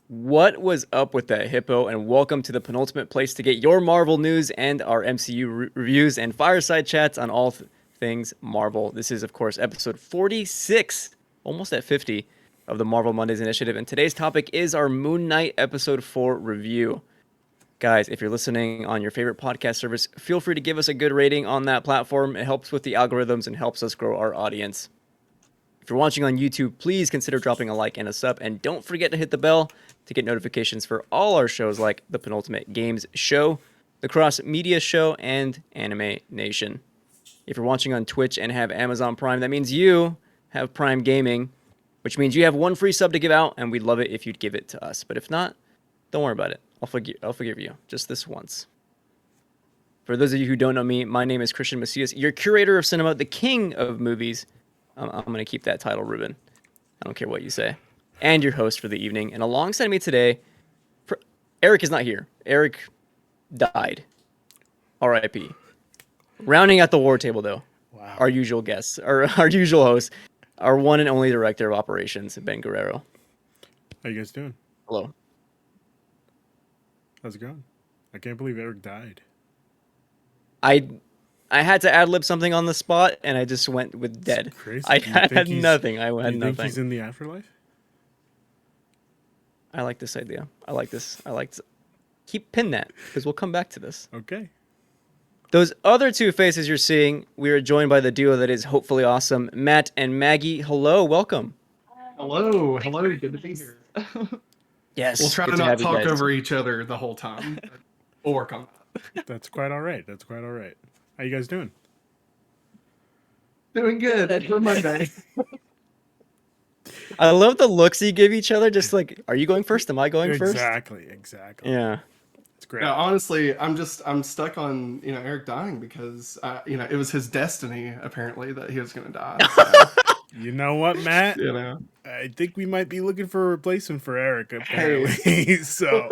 What was up with that hippo? And welcome to the penultimate place to get your Marvel news and our MCU reviews and fireside chats on all things Marvel. This is, of course, episode 46, almost at 50 of the Marvel Mondays Initiative. And today's topic is our Moon Knight episode 4 review. Guys, if you're listening on your favorite podcast service, feel free to give us a good rating on that platform. It helps with the algorithms and helps us grow our audience. If you're watching on YouTube, please consider dropping a like and a sub, and don't forget to hit the bell to get notifications for all our shows like the Penultimate Games Show, the Cross Media Show, and Anime Nation. If you're watching on Twitch and have Amazon Prime, that means you have Prime Gaming, which means you have one free sub to give out, and we'd love it if you'd give it to us. But if not, don't worry about it. I'll forgive you just this once. For those of you who don't know me, my name is Cristian Macias, your curator of cinema, the king of movies. I'm going to keep that title, Ruben. I don't care what you say. And your host for the evening. And alongside me today, Eric is not here. Eric died. R.I.P. Rounding out the war table, though, Wow. our usual guest, our usual host, our one and only director of operations, Ben Guerrero. How you guys doing? Hello. How's it going? I can't believe Eric died. I had to ad lib something on the spot, and I just went with dead. Crazy. I Do you had think he's- nothing. I Do had you think he's nothing. in the afterlife? I like this idea. I like this. Pin that because we'll come back to this. Okay. Those other two faces you're seeing, we are joined by the duo that is hopefully awesome, Matt and Maggie. Hello, welcome. Hello, good to be here. Yes, We'll try good to to not have you talk guys. over each other the whole time. We'll work on that. That's quite all right. How you guys doing? Doing good for Monday. I love the looks you give each other. Just like, are you going first? Am I going first? Exactly. Yeah. It's great. No, honestly, I'm stuck on Eric dying because it was his destiny apparently that he was going to die. So, You know what, Matt? I think we might be looking for a replacement for Eric, apparently. So,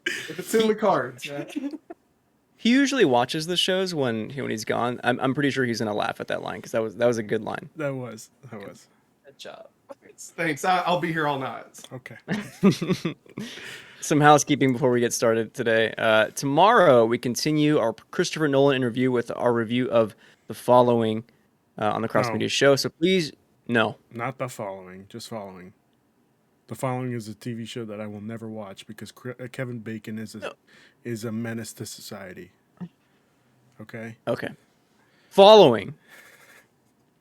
if it's in the cards. Yeah. He usually watches the shows when he's gone. I'm pretty sure he's gonna laugh at that line because that was a good line. that was. Good job. Thanks. I'll be here all night. Okay. Some housekeeping before we get started today. Tomorrow we continue our Christopher Nolan interview with our review of The Following on the Cross No. Media Show. So please, no. Not The Following, just Following. The Following is a TV show that I will never watch because Kevin Bacon is a menace to society. Okay? Okay. Following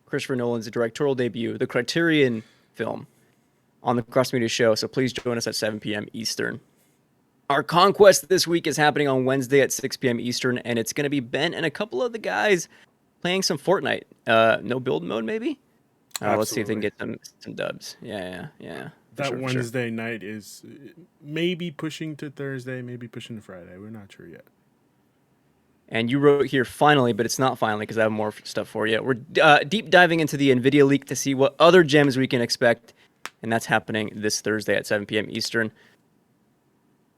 Christopher Nolan's directorial debut, the Criterion film on the Cross Media Show. So please join us at 7 p.m. Eastern. Our conquest this week is happening on Wednesday at 6 p.m. Eastern, and it's going to be Ben and a couple of the guys playing some Fortnite. No build mode, maybe? Let's see if they can get some dubs. Yeah. That For sure. Wednesday night is maybe pushing to Thursday, maybe pushing to Friday. We're not sure yet. And you wrote here finally, but it's not finally because I have more stuff for you. We're deep diving into the NVIDIA leak to see what other gems we can expect, and that's happening this Thursday at 7 p.m. Eastern.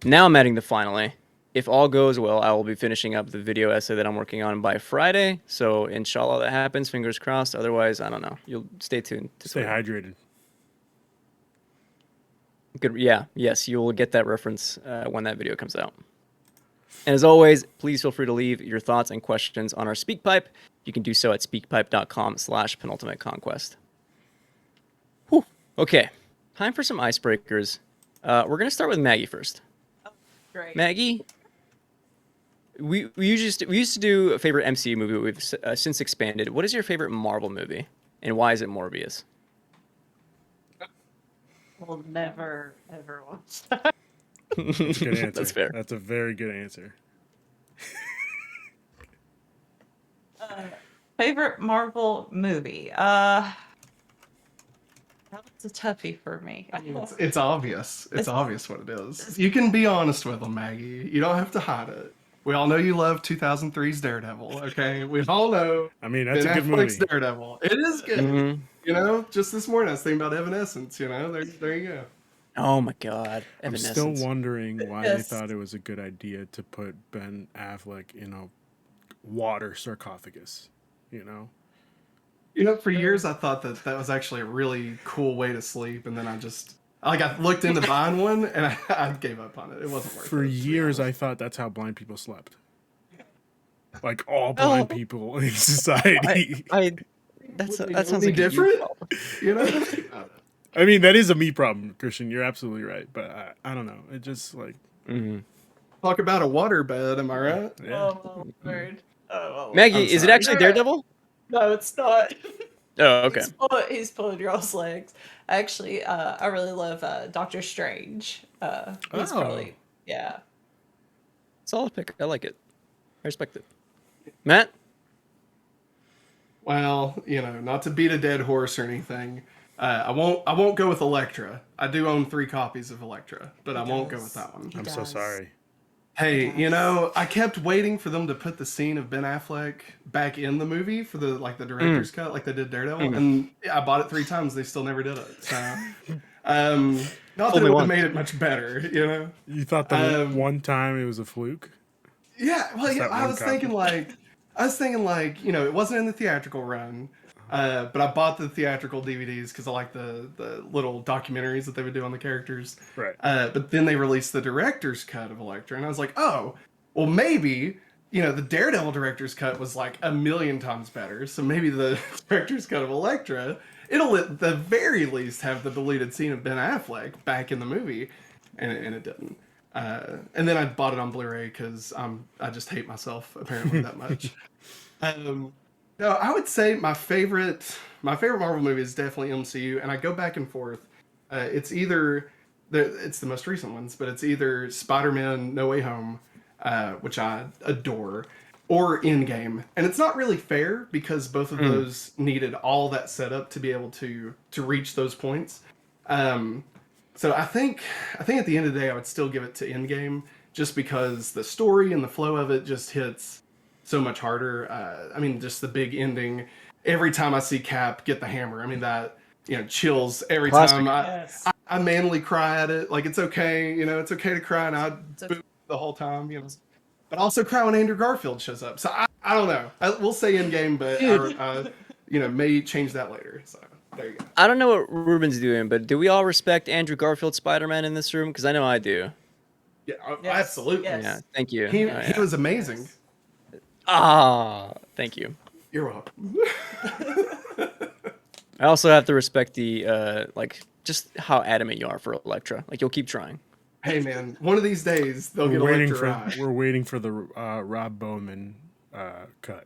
Now I'm adding the finally. If all goes well, I will be finishing up the video essay that I'm working on by Friday. So inshallah that happens. Fingers crossed. Otherwise, I don't know. You'll stay tuned. Stay hydrated. Good. Yeah. Yes, you will get that reference when that video comes out. And as always, please feel free to leave your thoughts and questions on our SpeakPipe. You can do so at speakpipe.com/penultimateconquest. Whew. Okay. Time for some icebreakers. We're going to start with Maggie first. Great. Maggie, we used to do a favorite MCU movie, but we've since expanded. What is your favorite Marvel movie, and why is it Morbius? We'll never ever watch that. That's a good answer. That's fair. That's a very good answer. Favorite Marvel movie? That's a toughie for me. It's obvious. It's obvious what it is. You can be honest with them, Maggie. You don't have to hide it. We all know you love 2003's Daredevil, okay? We all know I mean, that's a Ben good Affleck's movie. Daredevil. It is good. Mhm. Just this morning I was thinking about Evanescence, there you go. Oh my God, I'm still Evanescence. wondering wondering why Yes. they thought it was a good idea to put Ben Affleck in a water sarcophagus. For years I thought that was actually a really cool way to sleep, and then I just Like I looked into buying one, and I gave up on it. It wasn't worth it. For to be years, honest. I thought that's how blind people slept. Like all blind Oh. people in society. That Would we sounds know like any a you different? problem. You know. I mean, that is a me problem, Christian. You're absolutely right. But I don't know. It just like, Talk about a waterbed, am I right? yeah. Oh, Lord. Oh, Maggie, I'm is it sorry. actually Daredevil? no, it's not. Oh, okay. He's pulling y'all's legs. Actually, I really love Doctor Strange. He's Oh. probably, yeah. Solid pick. I like it. I respect it. Matt? Well, not to beat a dead horse or anything. I won't go with Elektra. I do own 3 copies of Elektra, but I won't go with that one. I'm so sorry. Hey, Yes. I kept waiting for them to put the scene of Ben Affleck back in the movie for the director's cut, like they did Daredevil, and I bought it 3 times. They still never did it. So, not that Only it would once. have made it much better, You thought the Um, one time it was a fluke? Yeah, well, Just yeah, that I one was copy. thinking like, it wasn't in the theatrical run, but I bought the theatrical DVDs because I like the little documentaries that they would do on the characters. Right. But then they released the director's cut of Elektra, and I was like, oh, well, maybe, the Daredevil director's cut was like a million times better, so maybe the director's cut of Elektra, it'll at the very least have the deleted scene of Ben Affleck back in the movie, and it didn't. And then I bought it on Blu-ray because I just hate myself apparently that much. No, I would say my favorite Marvel movie is definitely MCU, and I go back and forth. It's either it's the most recent ones, but it's either Spider-Man: No Way Home, which I adore, or Endgame. And it's not really fair because both of those needed all that setup to be able to reach those points. So I think at the end of the day, I would still give it to Endgame just because the story and the flow of it just hits so much harder. I mean, just the big ending. Every time I see Cap get the hammer, I mean that chills every Classic. time. Yes. I manly cry at it. Like it's okay, it's okay to cry, and I boo the whole time, But I also cry when Andrew Garfield shows up. So I don't know. We'll say Endgame, but I may change that later. So. There you go. I don't know what Ruben's doing, but do we all respect Andrew Garfield Spider-Man in this room? Because I know I do. Yeah, Yes, absolutely. yes. Yeah, thank you. He Oh, yeah. was amazing. Thank you. You're welcome. I also have to respect the just how adamant you are for Elektra. Like you'll keep trying. Hey man, one of these days they'll get Elektra. We're waiting for the Rob Bowman cut.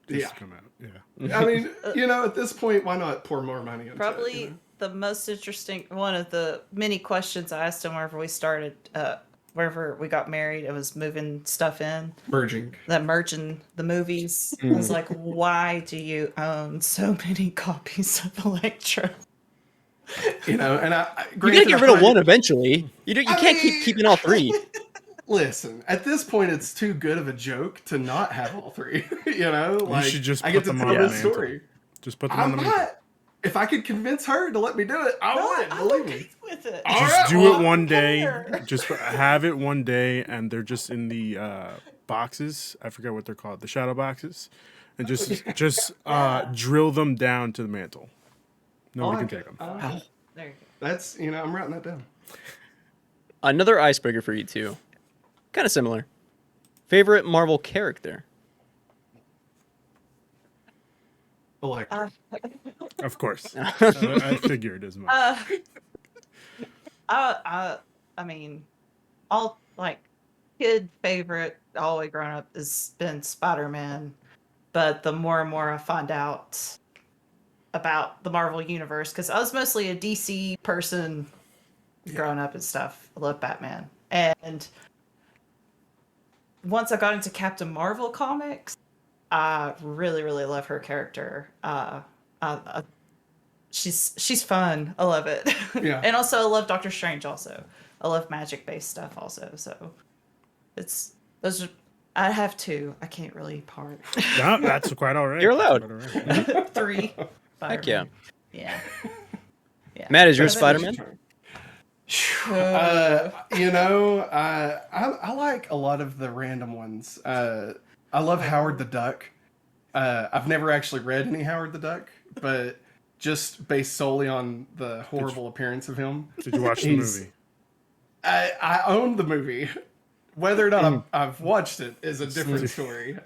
Yeah. To come out. Yeah. I mean, at this point, why not pour more money into Probably it? the most interesting one of the many questions I asked him whenever we started, whenever we got married, it was moving stuff in, Merging. merging the movies. I was like, why do you own so many copies of Elektra? And I You gotta granted, get I rid of find- one eventually. You I can't keep mean- keeping all 3. Listen, at this point, it's too good of a joke to not have all 3. Like, should just I put get to them tell on the this mantle. story. Just put them on I'm the mantle. not. If I could convince her to let me do it, I would. I'm Believe okay me. with it. All Just right, do well, it one day. care. Just have it one day, and they're just in the boxes. I forget what they're called, the shadow boxes, and just drill them down to the mantle. Nobody can take them. There you go. That's I'm writing that down. Another icebreaker for you two. Kind of similar. Favorite Marvel character? Elektra. Of course, I figured as much. I mean, all like kid favorite all the way growing up has been Spider-Man, but the more and more I find out about the Marvel universe, because I was mostly a DC person growing up and stuff. I love Batman, and once I got into Captain Marvel comics, I really, really love her character. She's fun. I love it. Yeah. And also I love Doctor Strange also. I love magic based stuff also. So I have 2. I can't really part. No, that's quite all right. You're That's allowed. quite all right. 3. Heck yeah. Yeah. Yeah. Matt, is your What about Spider-Man? I like a lot of the random ones. I love Howard the Duck. I've never actually read any Howard the Duck, but just based solely on the horrible appearance of him. Did you watch the He's- movie? I own the movie. Whether or not I've watched it is a different story.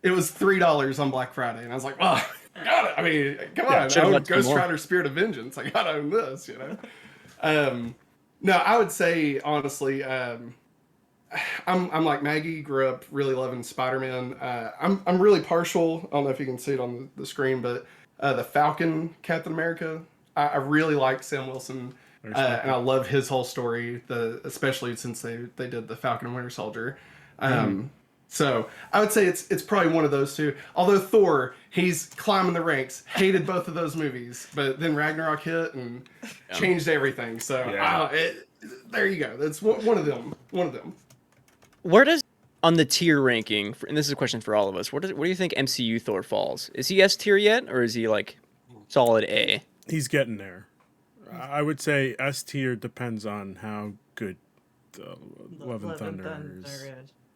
It was $3 on Black Friday, and I was like, "Well, I got it. I mean, come on, should've I own watched some Ghost more. Rider: Spirit of Vengeance. I gotta own this, you know." No, I would say honestly, I'm like Maggie. Grew up really loving Spider-Man. I'm really partial. I don't know if you can see it on the screen, but the Falcon Captain America. I really like Sam Wilson. And I love his whole story, especially since they did the Falcon and Winter Soldier. So I would say it's probably one of those two. Although Thor, he's climbing the ranks. Hated both of those movies, but then Ragnarok hit and changed everything. So there you go. That's one of them. One of them. Where does on the tier ranking? And this is a question for all of us. Where do you think MCU Thor falls? Is he S tier yet, or is he like solid A? He's getting there. I would say S tier depends on how good Love and Thunder is.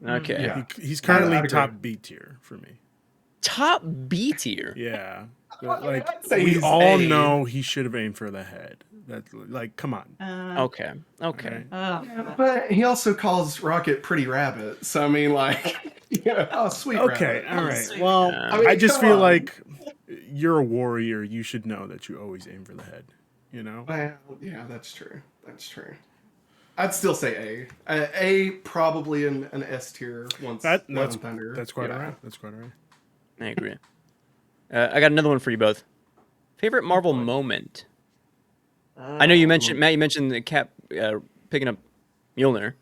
Okay. Yeah. He's currently I'd agree. top B tier for me. Top B tier. Yeah. But, like, I'd say we he's all A. know he should have aimed for the head. That, like, come on. Okay. Okay. Right? But he also calls Rocket Pretty Rabbit. So I mean, like, oh sweet. Okay, Rabbit. all right. Sweet. Well, I mean, I just come feel on. like you're a warrior. You should know that you always aim for the head. You know? Well, yeah, that's true. That's true. I'd still say A. A probably an S tier once Love That's and Thunder. that's quite yeah. alright. That's quite alright. I agree. I got another one for you both. Favorite Marvel moment? I know you mentioned Matt. You mentioned the Cap picking up Mjolnir.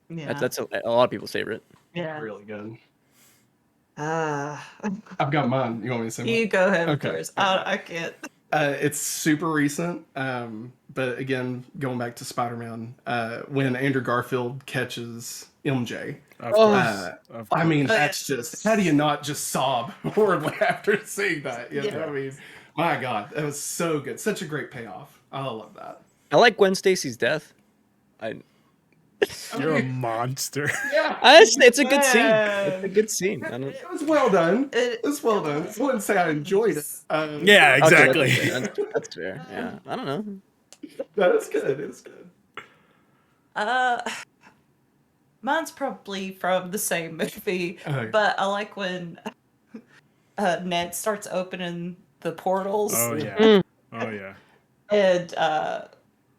Yeah. That's a lot of people's favorite. yeah. Really good. Uh, I've got mine. You want me to say mine? you go ahead Okay. first. I can't. It's super recent, but again, going back to Spider-Man, when Andrew Garfield catches MJ. Of Oh. course. Of I mean, course. that's just, how do you not just sob horribly after seeing that? You know? Yeah. I mean, my God, that was so good. Such a great payoff. I love that. I like Gwen Stacy's death. You're a monster. Yeah. It's a good scene. It's a good scene. I don't, It was well done. It was well done. I wouldn't say I enjoyed it. Yeah, Okay, exactly. that's fair. Yeah, I don't know. No, it's good. It's good. Mine's probably from the same movie, Okay. but I like when Ned starts opening the portals. Oh yeah. Mm. Oh yeah. And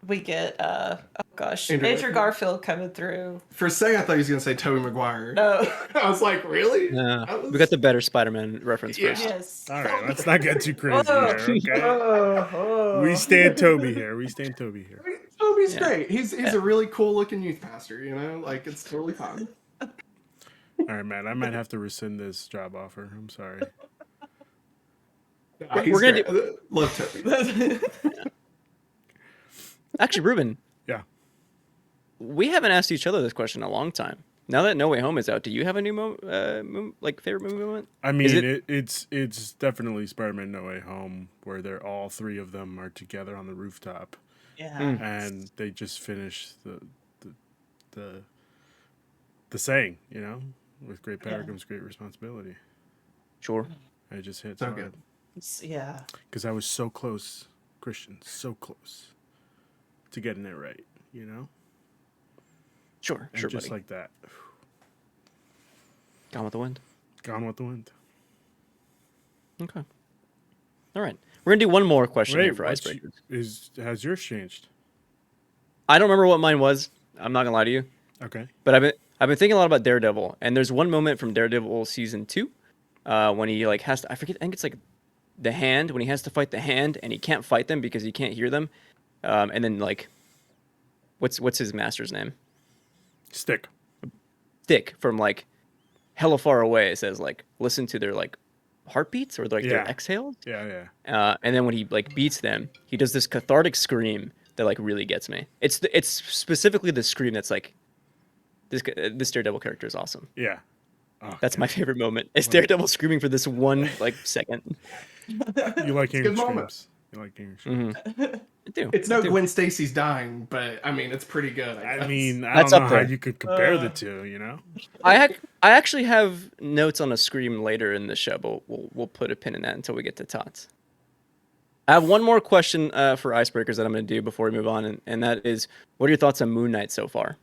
we get oh gosh, Andrew Andrew Garfield coming through. For a second, I thought he was going to say Tobey Maguire. No. I was like, really? Yeah, That was- we got the better Spider-Man reference Yeah. first. Yes. All right. Let's not get too crazy Oh. here. Okay. Oh. We stand Toby here. We stand Toby here. Toby's Yeah. great. He's a really cool looking youth pastor, you know? Like, it's totally fine. All right, man. I might have to rescind this job offer. I'm sorry. He's We're gonna great. Love Toby. Actually, Ruben, Yeah. we haven't asked each other this question in a long time. Now that No Way Home is out, do you have a new favorite movie moment? I mean, it- it's definitely Spider-Man: No Way Home, where they're all three of them are together on the rooftop, Yeah. and they just finish the saying, you know, with great power Yeah. comes great responsibility. Sure. And it just hits So hard good. Yeah. because I was so close, Christian, so close to getting it right, you know, Sure. and Sure, just buddy. like that, Gone with the Wind. Gone with the Wind. Okay. All right. We're gonna do one more question here for what's- Icebreakers. has yours changed? I don't remember what mine was. I'm not gonna lie to you, Okay. but I've been thinking a lot about Daredevil, and there's one moment from Daredevil season 2, when he like has to, I forget, I think it's like the Hand, when he has to fight the Hand and he can't fight them because he can't hear them, and then like, what's his master's name? Stick. Stick from like hella far away says like listen to their like heartbeats or like their Yeah. exhales, Yeah. and then when he like beats them, he does this cathartic scream that like really gets me. It's specifically the scream that's like this Daredevil character is awesome. Yeah. Oh, That's my favorite moment. It's Daredevil screaming for this one like second. you like hearing good moment. screams. You like hearing screams. I do. It's I no do. Gwen Stacy's dying, but I mean, it's pretty good. I I guess. mean, I That's don't know up how there. you could compare the two, you know? I actually have notes on a scream later in the show, but we'll put a pin in that until we get to Tots. I have one more question for Icebreakers that I'm going to do before we move on, and that is, what are your thoughts on Moon Knight so far?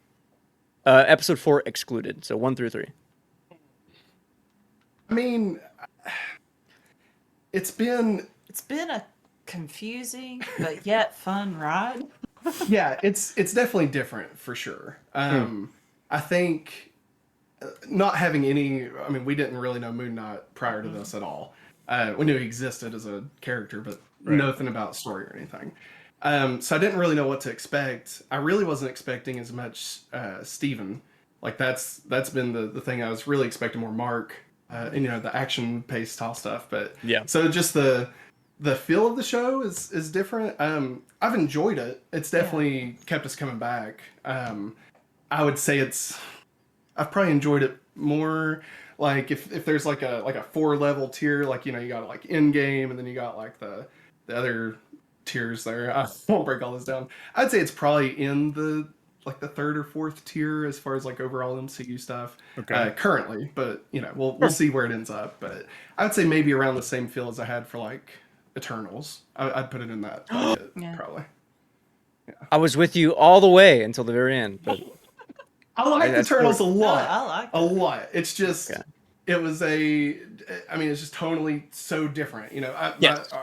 Episode 4 excluded, so 1 through 3. I mean, it's been It's been a confusing but yet fun ride. yeah, it's definitely different for sure. I think not having any. I mean, we didn't really know Moon Knight prior to this at all. We knew he existed as a character, but nothing about story or anything. So I didn't really know what to expect. I really wasn't expecting as much Steven. Like that's been the thing I was really expecting more Mark, and you know the action paced style stuff. But Yeah. so just the feel of the show is different. I've enjoyed it. It's definitely kept us coming back. I would say I've probably enjoyed it more. Like if there's like a 4-level tier, like you know you got like in game, and then you got like the other tiers there. I won't break all this down. I'd say it's probably in the like the 3rd or 4th tier as far as like overall MCU stuff currently. But you know we'll see where it ends up. But I'd say maybe around the same feel as I had for like Eternals. I'd put it in that bucket, probably. I was with you all the way until the very end, but I like that's Eternals a cool. lot. I like a it. lot. It's just it was I mean, it's just totally so different. You know,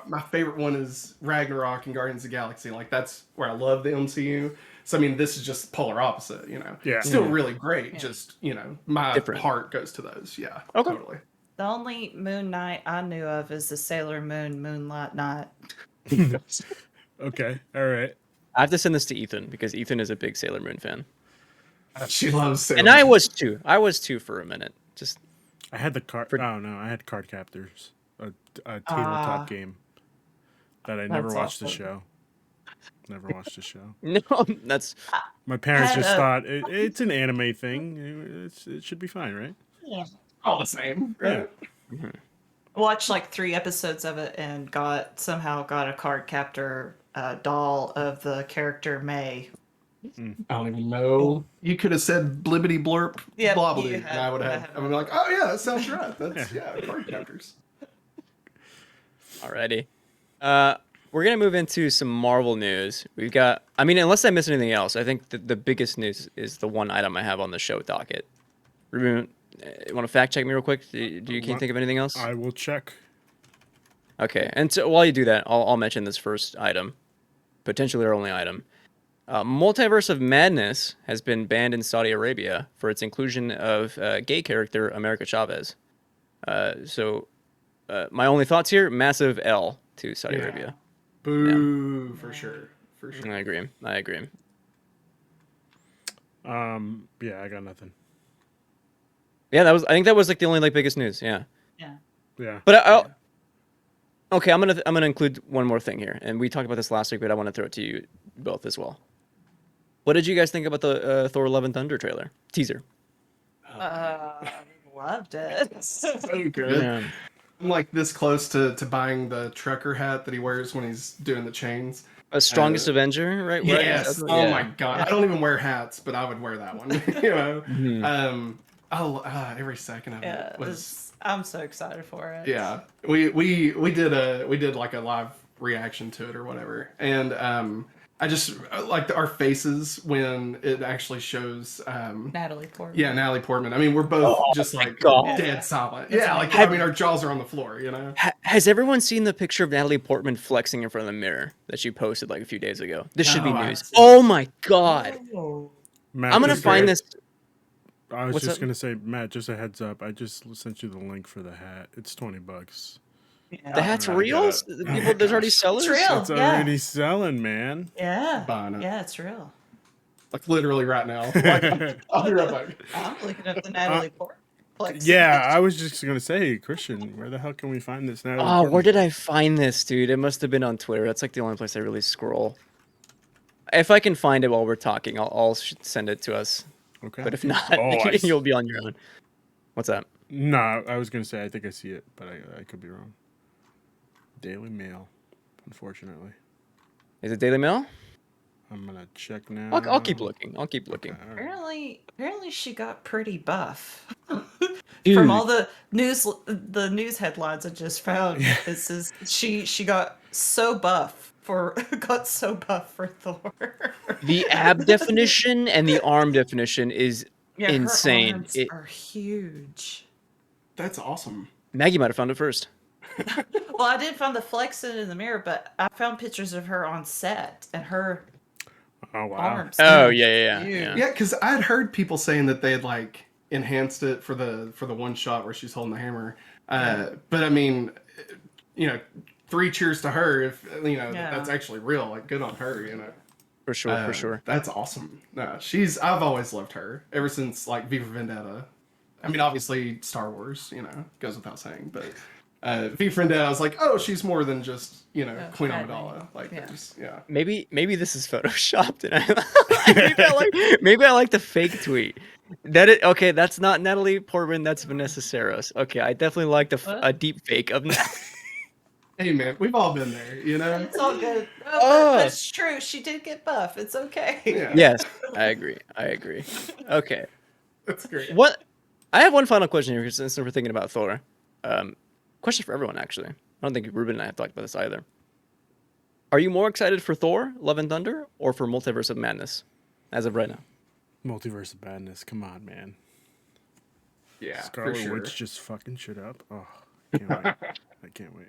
my favorite one is Ragnarok and Guardians of the Galaxy. Like that's where I love the MCU. So I mean, this is just polar opposite. You know, still really great. Just you know, my Different. heart goes to those. Yeah, Okay. totally. The only Moon Knight I knew of is the Sailor Moon Moonlight Knight. Okay, all right. I have to send this to Ethan because Ethan is a big Sailor Moon fan. She loves Sailor And I Moon. was too. I was too for a minute. Just I had the card. Oh no, I had Card Captors, a tabletop game that I never That's watched the awesome. show. Never watched the show. no, that's My parents Had just a- thought it's an anime thing. It should be fine, right? Yeah. all the same. Right? Watched like 3 episodes of it and somehow got a card captor doll of the character May. I don't even know. You could have said blibbity blurp Yep, blobbly, you and had- I would I have. had I would be like, oh yeah, that sounds right. That's card captors. alrighty. We're gonna move into some Marvel news. We've got. I mean, unless I miss anything else, I think the biggest news is the one item I have on the show docket. Ruben, you want to fact check me real quick? Do you can't think of anything else? I will check. Okay, and so while you do that, I'll mention this first item, potentially our only item. Multiverse of Madness has been banned in Saudi Arabia for its inclusion of gay character America Chavez. So my only thoughts here: massive L to Saudi Arabia. Boo, for sure. For sure. I agree. Yeah, I got nothing. Yeah, I think that was like the only like biggest news. Yeah. Yeah. Yeah. But okay, I'm gonna include one more thing here, and we talked about this last week, but I want to throw it to you both as well. What did you guys think about the Thor: Love and Thunder trailer teaser? Loved it. So good. Yeah. I'm like this close to buying the trucker hat that he wears when he's doing the chains. A strongest Avenger, right? Yes. Right? Oh my god. I don't even wear hats, but I would wear that one. You know. Every second of it was. I'm so excited for it. Yeah. We did like a live reaction to it or whatever, and I just like our faces when it actually shows. Natalie Portman. Yeah, Natalie Portman. I mean, we're both just like God. dead silent. Yeah, like I mean, our jaws are on the floor. You know. Has everyone seen the picture of Natalie Portman flexing in front of the mirror that she posted like a few days ago? This should be No, I news. haven't seen Oh my god! Matt, I'm gonna just find a- this. I was What's just up? gonna say, Matt, just a heads up. I just sent you the link for the hat. It's $20. The hat's I real. got it. There's already sellers. It's real. It's Yeah. already selling, man. Yeah. Buying it. Yeah, it's real. Like literally right now. Like, I'll be right back. I'm looking up the Natalie Portman. Yeah, I was just gonna say, Christian, where the hell can we find this now? Oh, where did I find this, dude? It must have been on Twitter. That's like the only place I really scroll. If I can find it while we're talking, I'll send it to us. Okay. But if not, Oh, I see. you'll be on your own. What's that? No, I was gonna say I think I see it, but I could be wrong. Daily Mail, unfortunately. Is it Daily Mail? I'm gonna check now. I'll keep looking. I'll keep looking. Okay, all right. Apparently she got pretty buff. From Dude. all the news headlines I just found, this is she got so buff for Thor. The ab definition and the arm definition is Yeah, insane. her arms are huge. That's awesome. Maggie might have found it first. Well, I did find the flexing in the mirror, but I found pictures of her on set, and her Oh wow. arms. Oh are yeah. huge. Yeah, because I'd heard people saying that they had like enhanced it for the one shot where she's holding the hammer. But I mean, you know, 3 cheers to her if you know Yeah. that's actually real. Like, good on her. You know, For sure. That's awesome. No, I've always loved her ever since like V for Vendetta. I mean, obviously Star Wars, you know, goes without saying, but V for Vendetta, I was like, oh, she's more than just Queen Padme. Amidala. Like, Yeah. yeah. Maybe this is photoshopped, and maybe I like the fake tweet. Okay, that's not Natalie Portman. That's Vanessa Saros. Okay, I definitely like a deep fake of. Hey man, we've all been there, you know. It's all good. No, Oh. but that's true. She did get buff. It's okay. Yeah. Yes, I agree. Okay. That's great. What? I have one final question here since we're thinking about Thor. Question for everyone, actually. I don't think Ruben and I have talked about this either. Are you more excited for Thor: Love and Thunder or for Multiverse of Madness, as of right now? Multiverse of Madness. Come on, man. Yeah, Scarlet for sure. Witch just fucking shit up. Oh, can't wait. I can't wait.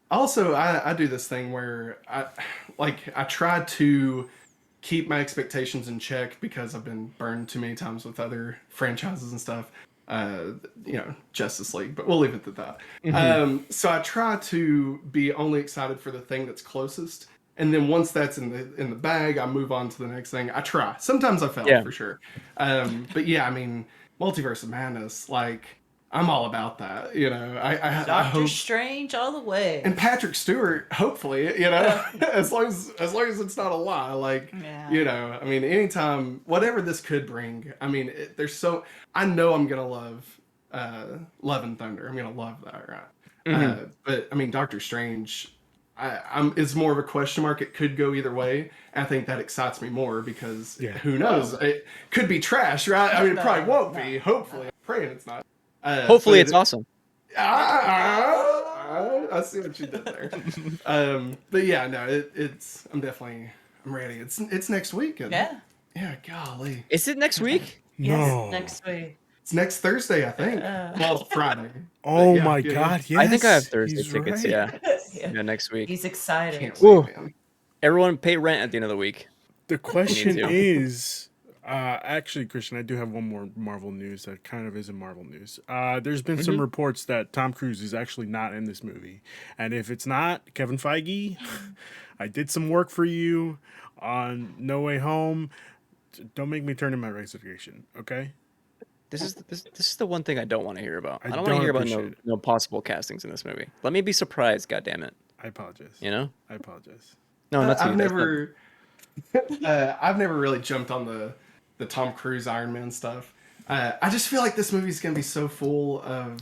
Also, I do this thing where I try to keep my expectations in check because I've been burned too many times with other franchises and stuff. Justice League, but we'll leave it at that. So I try to be only excited for the thing that's closest, and then once that's in the bag, I move on to the next thing. I try. Sometimes I fail for sure, but yeah, I mean, Multiverse of Madness, like I'm all about that. You know, I Doctor hope. Strange all the way. And Patrick Stewart, hopefully, as long as it's not a lie, like, Yeah. I mean, anytime, whatever this could bring, I mean, I know I'm gonna love, Love and Thunder. I'm gonna love that, right? But I mean, Doctor Strange, it's more of a question mark. It could go either way. I think that excites me more because who knows? It could be trash, right? I mean, it probably won't be. Hopefully, I'm praying it's not. Hopefully, it's awesome. I see what you did there. But yeah, no, I'm ready. It's next week. Yeah, golly. Is it next week? No. Next week. It's next Thursday, I think. Well, Friday. Oh Yeah, my yeah, God! Yes. I think I have Thursday he's tickets. right. Yeah, next week. He's excited. Can't Whoa. wait, man. Everyone pay rent at the end of the week. The question too. is, actually, Christian, I do have one more Marvel news that kind of isn't Marvel news. There's been some reports that Tom Cruise is actually not in this movie. And if it's not, Kevin Feige, I did some work for you on No Way Home. Don't make me turn in my resignation, okay? This is the one thing I don't want to hear about. I don't want don't to hear about appreciate it. no possible castings in this movie. Let me be surprised, goddammit. I apologize. You know? I apologize. No, not to I've you. That's not- I've never really jumped on the Tom Cruise Iron Man stuff. I just feel like this movie's gonna be so full of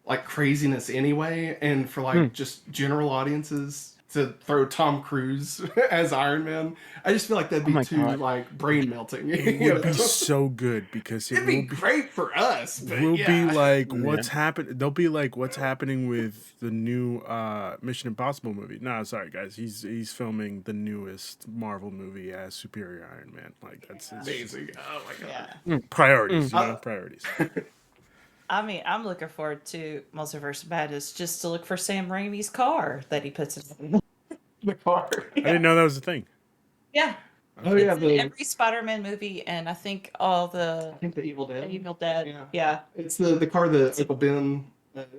like craziness anyway, and for like just general audiences to throw Tom Cruise as Iron Man, I just feel like that'd be my too God. like brain melting. It would be so good because it It'd be will be. great for us. But Will yeah. be like what's happening. They'll be like what's happening with the new Mission Impossible movie. No, sorry guys, he's filming the newest Marvel movie as Superior Iron Man. Like that's amazing. Oh my god. Yeah. priorities. You know, priorities. I mean, I'm looking forward to Multiverse of Madness just to look for Sam Raimi's car that he puts in. The car. I didn't know that was a thing. Yeah. Oh yeah, It's in every Spider-Man movie, and I think all the I think the Evil Dead. Evil Dead. Yeah. Yeah. It's the car that Uncle Ben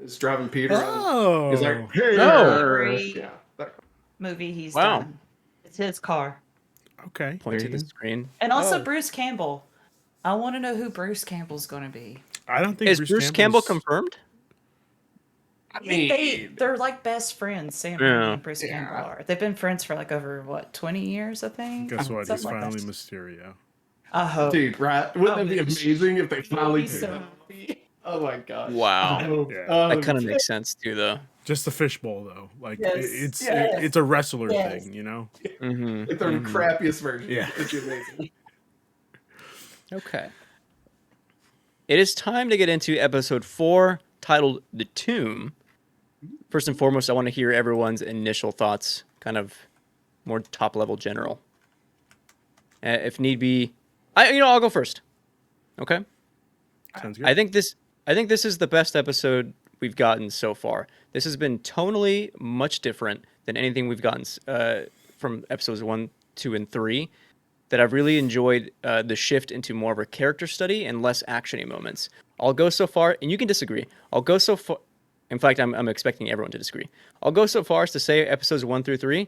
is driving Peter. Oh. He's like, hey, Every yeah. That car. movie he's Wow. done. It's his car. Okay. Point to There the you screen. And also Oh. Bruce Campbell. I want to know who Bruce Campbell's going to be. I don't think Is Bruce Campbell Campbell's- confirmed? I I think they're like best friends, Sam Raimi Yeah. and Bruce Yeah. Campbell are. They've been friends for like over, 20 years, I think? Guess what? He's Something like finally that. Mysterio. I hope. Dude, right? Wouldn't that be Oh, amazing if they finally be did so that? happy. Oh my gosh. Wow. Yeah. That kind of makes sense too, though. Just the fishbowl though. Like Yes. it's Yes. it's a wrestler Yes. thing, you know. Mm-hmm. Like the crappiest version. Yeah. It'd be amazing. Okay. it is time to get into episode 4, titled "The Tomb." First and foremost, I want to hear everyone's initial thoughts, kind of more top level general. If need be, I'll go first. Okay. Sounds good. I think this is the best episode we've gotten so far. This has been tonally much different than anything we've gotten from episodes 1, 2, and 3. That I've really enjoyed the shift into more of a character study and less actiony moments. I'll go so far, and you can disagree. I'll go so far. In fact, I'm expecting everyone to disagree. I'll go so far as to say episodes 1 through 3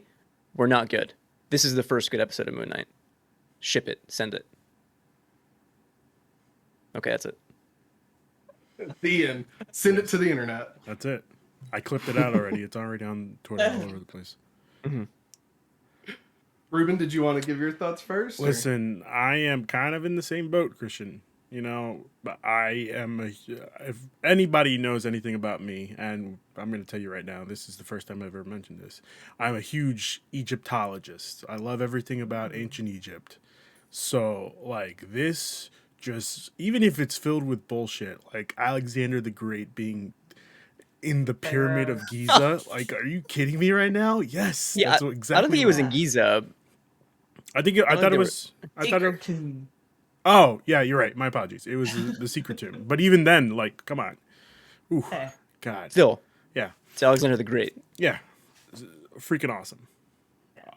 were not good. This is the first good episode of Moon Knight. Ship it. Send it. Okay, that's it. The end. Send it to the internet. That's it. I clipped it out already. It's already on Twitter all over the place. Ruben, did you want to give your thoughts first? or- Listen, I am kind of in the same boat, Christian. But I am if anybody knows anything about me, and I'm going to tell you right now, this is the first time I've ever mentioned this. I'm a huge Egyptologist. I love everything about ancient Egypt. So, like, this just, even if it's filled with bullshit, like Alexander the Great being in the Pyramid of Giza, like, are you kidding me right now? Yes. Yeah, that's I don't think it was in that. Giza. I thought it was. Secret tomb. Oh, yeah, you're right. My apologies. It was the secret tomb. But even then, like, come on. Ooh, Hey. God. Still, Yeah, it's Alexander the Great. yeah. Freaking awesome.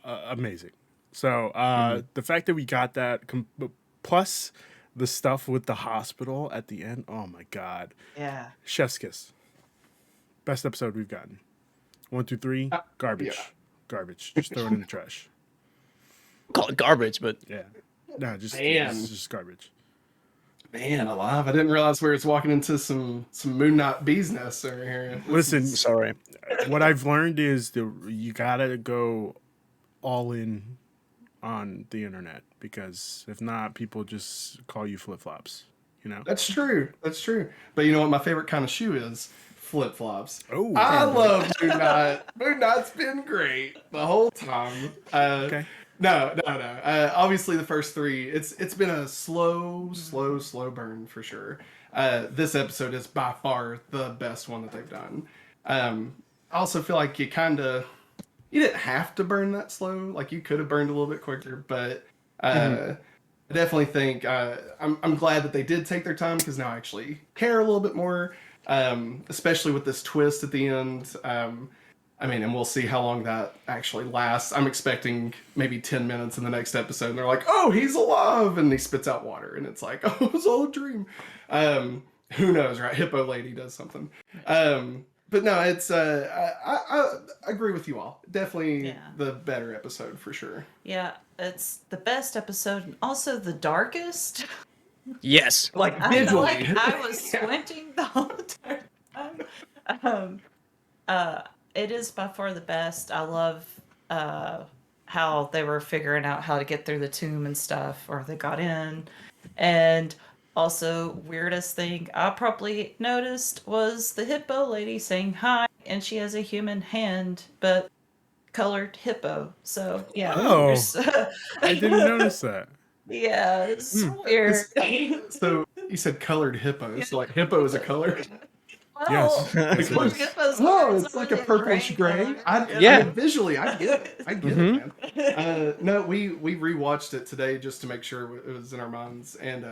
Amazing. So, the fact that we got that, plus the stuff with the hospital at the end, oh my God. Yeah. Chef's kiss. Best episode we've gotten. 1, 2, 3, garbage. yeah. Garbage. Just throw it in the trash. Call it garbage, but Yeah. No, just Man. it's just garbage. Man, alive! I didn't realize we were walking into some Moon Knight bees nests over here. Listen, sorry. what I've learned is you gotta go all in on the internet, because if not, people just call you flip flops. That's true. That's true. But you know what my favorite kind of shoe is? Flip flops. Oh, I love Moon Knight. Moon Knight's been great the whole time. okay. No. Obviously, the first 3, it's been a slow burn for sure. This episode is by far the best one that they've done. I also feel like you didn't have to burn that slow. Like, you could have burned a little bit quicker, but I definitely think I'm glad that they did take their time, because now I actually care a little bit more, especially with this twist at the end. And we'll see how long that actually lasts. I'm expecting maybe 10 minutes in the next episode, and they're like, "Oh, he's alive," and he spits out water, and it's like, "Oh, it was all a dream." Who knows, right? Hippo lady does something. But no, it's I agree with you all. Definitely the better episode for sure. Yeah, it's the best episode and also the darkest. Yes. Like I feel visually, like I was squinting the whole time. It is by far the best. I love how they were figuring out how to get through the tomb and stuff, or they got in. And also, weirdest thing I probably noticed was the hippo lady saying hi, and she has a human hand, but colored hippo. So yeah, Oh. there's- I didn't notice that. Yeah, it's weird. So you said colored hippo. So like hippo is a color. Yes. Well, Yes, it look is. at those Oh, eyes it's like over a the purplish gray. color. Visually, I get it. I get it, man. No, we rewatched it today just to make sure it was in our minds, and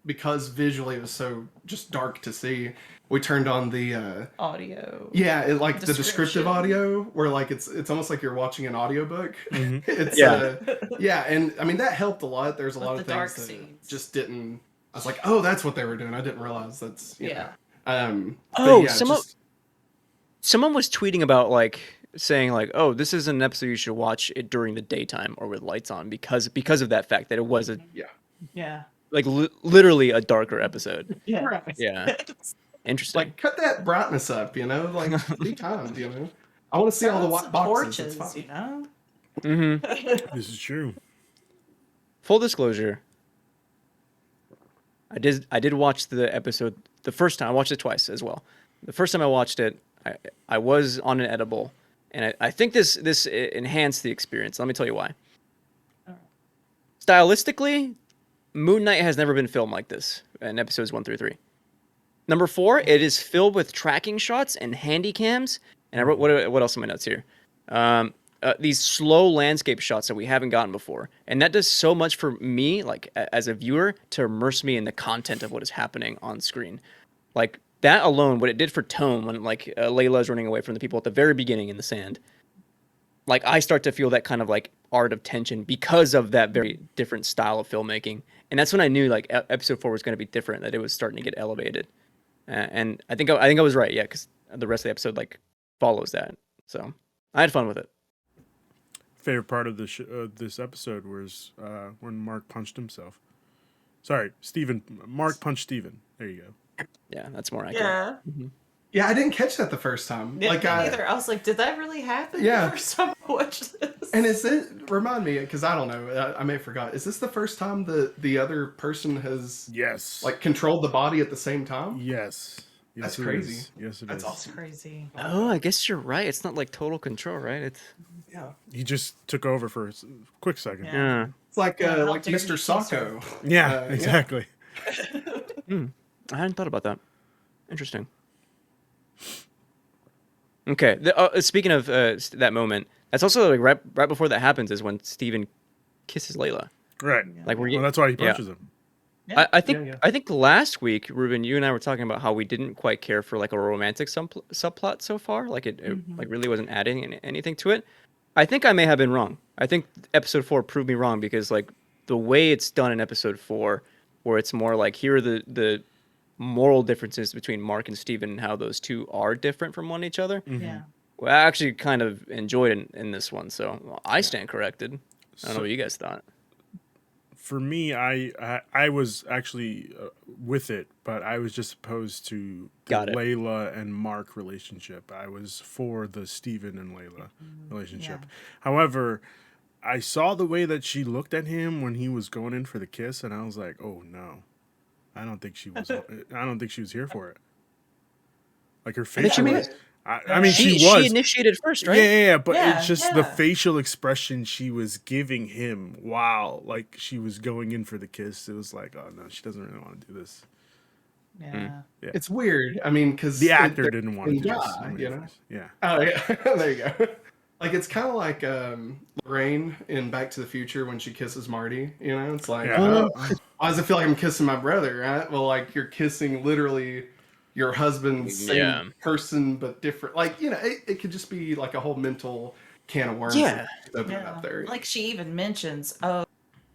because visually it was so just dark to see, we turned on the Audio. the descriptive Description. audio, where like it's almost like you're watching an audiobook. It's Yeah. and I mean that helped a lot. There's a With lot the of dark things that scenes. just didn't. I was like, oh, that's what they were doing. I didn't realize that's Yeah. Oh, just, someone was tweeting about saying oh, this is an episode you should watch it during the daytime or with lights on because of that fact that it was Yeah. literally a darker episode. Yeah. right. Yeah. Interesting. Like cut that brightness up, like be timed, I want to see all the white boxes. Torches, It's fine. Mm-hmm. This is true. Full disclosure, I did watch the episode the first time. I watched it twice as well. The first time I watched it, I was on an edible, and I think this enhanced the experience. Let me tell you why. Stylistically, Moon Knight has never been filmed like this in episodes 1 through 3. Number 4, it is filled with tracking shots and handy cams. And I wrote what else in my notes here? These slow landscape shots that we haven't gotten before, and that does so much for me, like as a viewer, to immerse me in the content of what is happening on screen. Like that alone, what it did for tone when like Layla is running away from the people at the very beginning in the sand. Like I start to feel that kind of like art of tension because of that very different style of filmmaking, and that's when I knew like episode 4 was going to be different, that it was starting to get elevated. And I think I was right, yeah, because the rest of the episode like follows that. So I had fun with it. Favorite part of this episode was when Mark punched himself. Sorry, Steven. Mark punched Steven. There you go. Yeah, that's more accurate. Yeah. Yeah, I didn't catch that the first time. Yeah, Like me I, neither. I was like, did that really happen? Yeah. The first time I watched this. and is it remind me because I don't know. I may have forgot. Is this the first time the other person has Yes. like controlled the body at the same time? Yes. Yes, That's it crazy. is. Yes, it That's is. awesome. Crazy. Oh, I guess you're right. It's not like total control, right? It's Yeah, He just took over for a quick second. Yeah. yeah. it's like Yeah, how like dare Mr. you Sacco. Yeah, Yeah. exactly. I hadn't thought about that. Interesting. Okay. Speaking of that moment, that's also like right before that happens is when Steven kisses Layla. Right. Like we're Well, that's why he yeah. punches him. I think Yeah. I think last week, Ruben, you and I were talking about how we didn't quite care for like a romantic subplot so far. Like it like really wasn't adding anything to it. I think I may have been wrong. I think episode 4 proved me wrong because like the way it's done in episode 4, where it's more like here are the moral differences between Mark and Steven and how those two are different from one each other. Yeah. Well, I actually kind of enjoyed in this one, so I stand corrected. I don't know what you guys thought. For me, I was actually with it, but I was just opposed to the Got it. Layla and Mark relationship. I was for the Steven and Layla relationship. Yeah. However, I saw the way that she looked at him when he was going in for the kiss, and I was like, "Oh no, I don't think she was. I don't think she was here for it." Like her think she facial. was. I mean, she was. She initiated first, right? Yeah, but Yeah, it's just the yeah. facial expression she was giving him while like she was going in for the kiss. It was like, oh no, she doesn't really want to do this. Yeah. It's weird. I mean, because The actor didn't want to do this. Yeah, you know. Yeah. Oh yeah, there you go. Like it's kind of like Lorraine in Back to the Future when she kisses Marty. You know, it's like, Yeah. why does it feel like I'm kissing my brother? Right? Well, like you're kissing literally your husband's same Yeah. person but different. Like you know, it could just be like a whole mental can of worms. Yeah. Opening Yeah. up there. Like she even mentions, "Oh,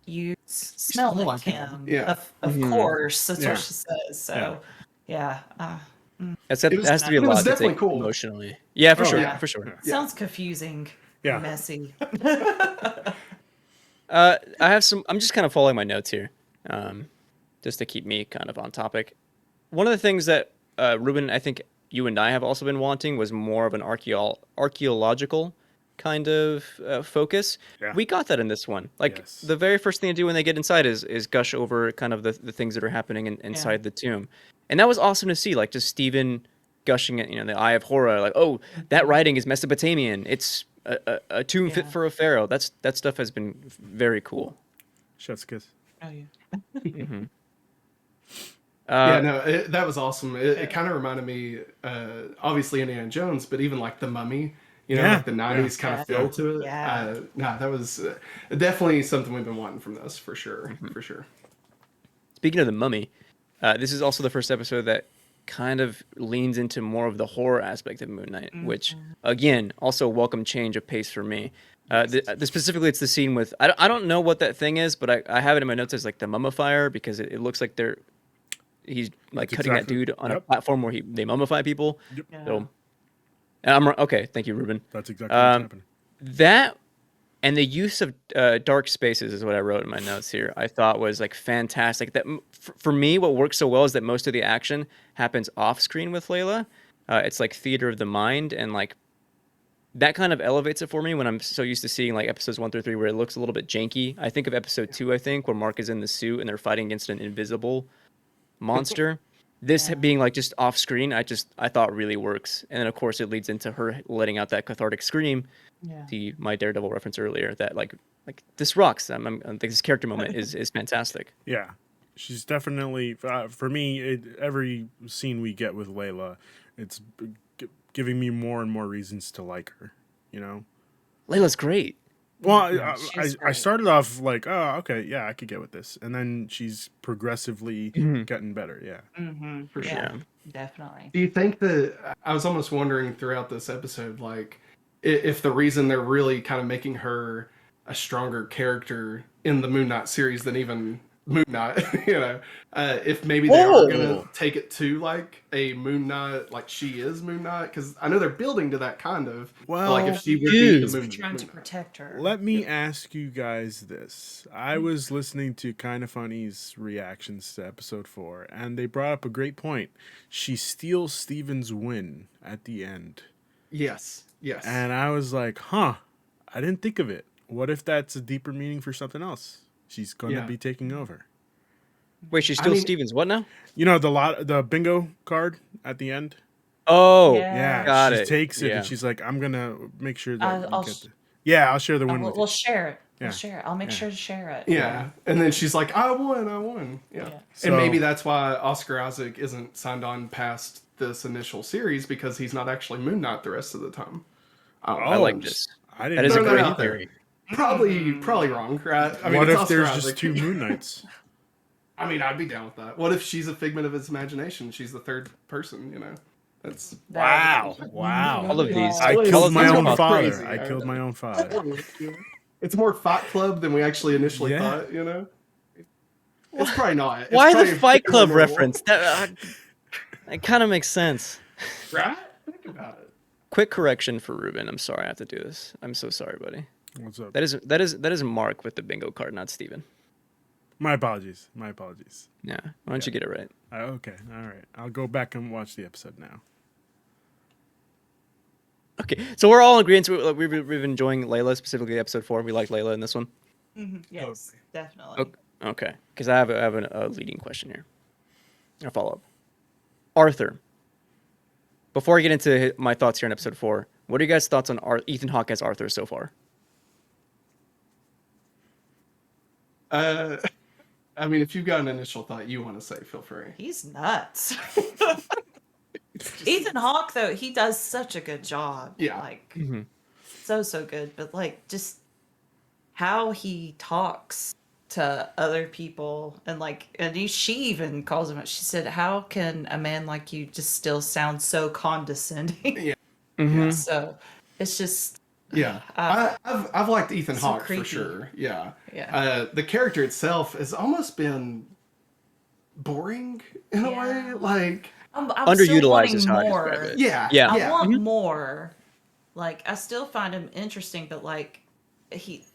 you smell smell like like him." him. Yeah. Of course, that's Yeah. what she says. So, yeah. That It was- has to be a it was lot to definitely take cool. emotionally. Yeah, for Oh, sure, yeah. for sure. Yeah. Sounds confusing. Yeah. Messy. I have some. I'm just kind of following my notes here, just to keep me kind of on topic. One of the things that Ruben, I think you and I have also been wanting was more of an archaeological kind of focus. Yeah. We got that in this one. Like Yes. the very first thing to do when they get inside is gush over kind of the things that are happening inside the tomb, and that was awesome to see. Like just Stephen gushing at the Eye of Horror, like, oh, that writing is Mesopotamian. It's a tomb fit Yeah. for a pharaoh. That stuff has been very cool. Chef's kiss. Oh yeah. Yeah, no, that was awesome. It kind of reminded me, obviously Indiana Jones, but even like the Mummy, Yeah. like the '90s kind of Yeah. feel to it. Yeah. No, that was definitely something we've been wanting from this for sure, for sure. Speaking of the Mummy, this is also the first episode that kind of leans into more of the horror aspect of Moon Knight, which again, also a welcome change of pace for me. Specifically, it's the scene with I don't know what that thing is, but I have it in my notes as like the mummifier because it looks like he's like That's cutting that exactly- dude on a yep. platform where they mummify people. Yeah. So, and okay. Thank you, Ruben. That's exactly what's happening. That and the use of dark spaces is what I wrote in my notes here. I thought was like fantastic. That for me, what works so well is that most of the action happens off screen with Layla. It's like theater of the mind, and like that kind of elevates it for me when I'm so used to seeing like episodes 1 through 3 where it looks a little bit janky. I think of episode 2, I think, where Mark is in the suit and they're fighting against an invisible monster. This being like just off screen, I thought really works. And then of course it leads into her letting out that cathartic scream. Yeah. My Daredevil reference earlier, that like this rocks. This character moment is fantastic. Yeah. She's definitely for me. Every scene we get with Layla, it's giving me more and more reasons to like her. You know. Layla's great. Well, She's I great. started off like, oh, okay, yeah, I could get with this, and then she's progressively Mhm. getting better. Yeah. Mm-hmm. For sure. Yeah. Definitely. Do you think that I was almost wondering throughout this episode, like, if the reason they're really kind of making her a stronger character in the Moon Knight series than even Moon Knight, if maybe they are going Whoa. to take it to like a Moon Knight, like she is Moon Knight, because I know they're building to that kind of. But, like, if she would be the Dude. Moon, Trying to Knight. protect her. Let me ask you guys this. I was listening to Kinda Funny's reactions to episode 4, and they brought up a great point. She steals Steven's win at the end. Yes. And I was like, huh, I didn't think of it. What if that's a deeper meaning for something else? She's going to Yeah. be taking over. Wait, she's I still mean- Stevens. What now? You know, the bingo card at the end? Oh, Yeah, Got she it. takes it Yeah. and she's like, I'm going to make sure that you I'll get sh- the... Yeah, I'll share the win with We'll you. share it. Yeah. We'll share it. I'll make Yeah. sure to share it. Yeah. And then she's like, I won. Yeah. Yeah. And maybe So- that's why Oscar Isaac isn't signed on past this initial series, because he's not actually Moon Knight the rest of the time. I like this. I didn't That is a know No, great out there. theory. Probably wrong, right? I mean, What it's if Oscar there's Isaac. just 2 Moon Knights? I mean, I'd be down with that. What if she's a figment of his imagination? She's the third person, That's Wow. All of these. I Well, killed it's my own almost father. crazy, I killed my own father. It's more Fight Club than we actually initially Yeah. thought, It's probably not. It's Why the probably Fight more Club normal. reference? That kind of makes sense. Right? Think about it. Quick correction for Ruben. I'm sorry I have to do this. I'm so sorry, buddy. What's up? That is Mark with the bingo card, not Steven. My apologies. Yeah. Why don't you get it right? Okay, all right. I'll go back and watch the episode now. Okay. So we're all in agreement. We've been enjoying Layla, specifically episode 4. We like Layla in this one. Yes, definitely. Okay. Because I have a leading question here. A follow up. Arthur. Before I get into my thoughts here in episode 4, what are you guys' thoughts on Ethan Hawke as Arthur so far? I mean, if you've got an initial thought you want to say, feel free. He's nuts. Ethan Hawke, though, he does such a good job. Yeah. Like, Mm-hmm. so good. But, like, just how he talks to other people and she even calls him, she said, how can a man like you just still sound so condescending? Yeah. Mm-hmm. So it's just, Yeah, I've liked Ethan so Hawke creepy. for sure. Yeah, yeah. the character itself has almost been boring in a way. Yeah. Like, I'm still Underutilized wanting is how I more. describe it. yeah, Yeah. I want Mhm. more. Like, I still find him interesting, but like,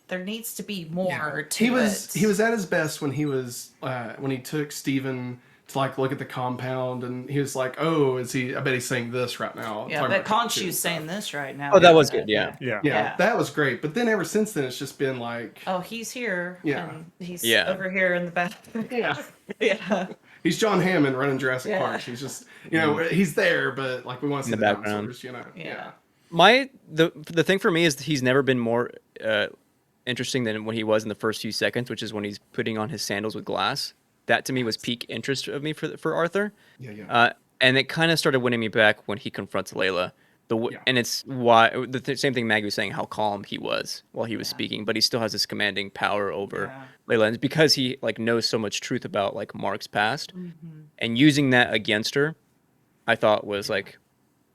there needs to be more to he was it. he was at his best when he took Steven to like look at the compound, and he was like, "Oh, is he? I bet he's saying this right now." Yeah, talking but about Conchu's Conchu's stuff. saying this right now. Oh, that was good, yeah. Yeah. Yeah, that was great. But then ever since then, it's just been like, Oh, he's here. Yeah. And he's Yeah. over here in the bathroom. yeah, Yeah. he's John Hammond running Jurassic Yeah. Park. He's just, he's there, but like we want to see In the, the background. dinosaurs, Yeah. The thing for me is he's never been more interesting than when he was in the first few seconds, which is when he's putting on his sandals with glass. That to me was peak interest of me for Arthur. Yeah. And it kind of started winning me back when he confronts Layla. Yeah. And it's why same thing Maggie was saying, how calm he was while he was Yeah. speaking, but he still has this commanding power over Yeah. Layla, and it's because he like knows so much truth about like Mark's past, Mm-hmm. and using that against her, I thought was like,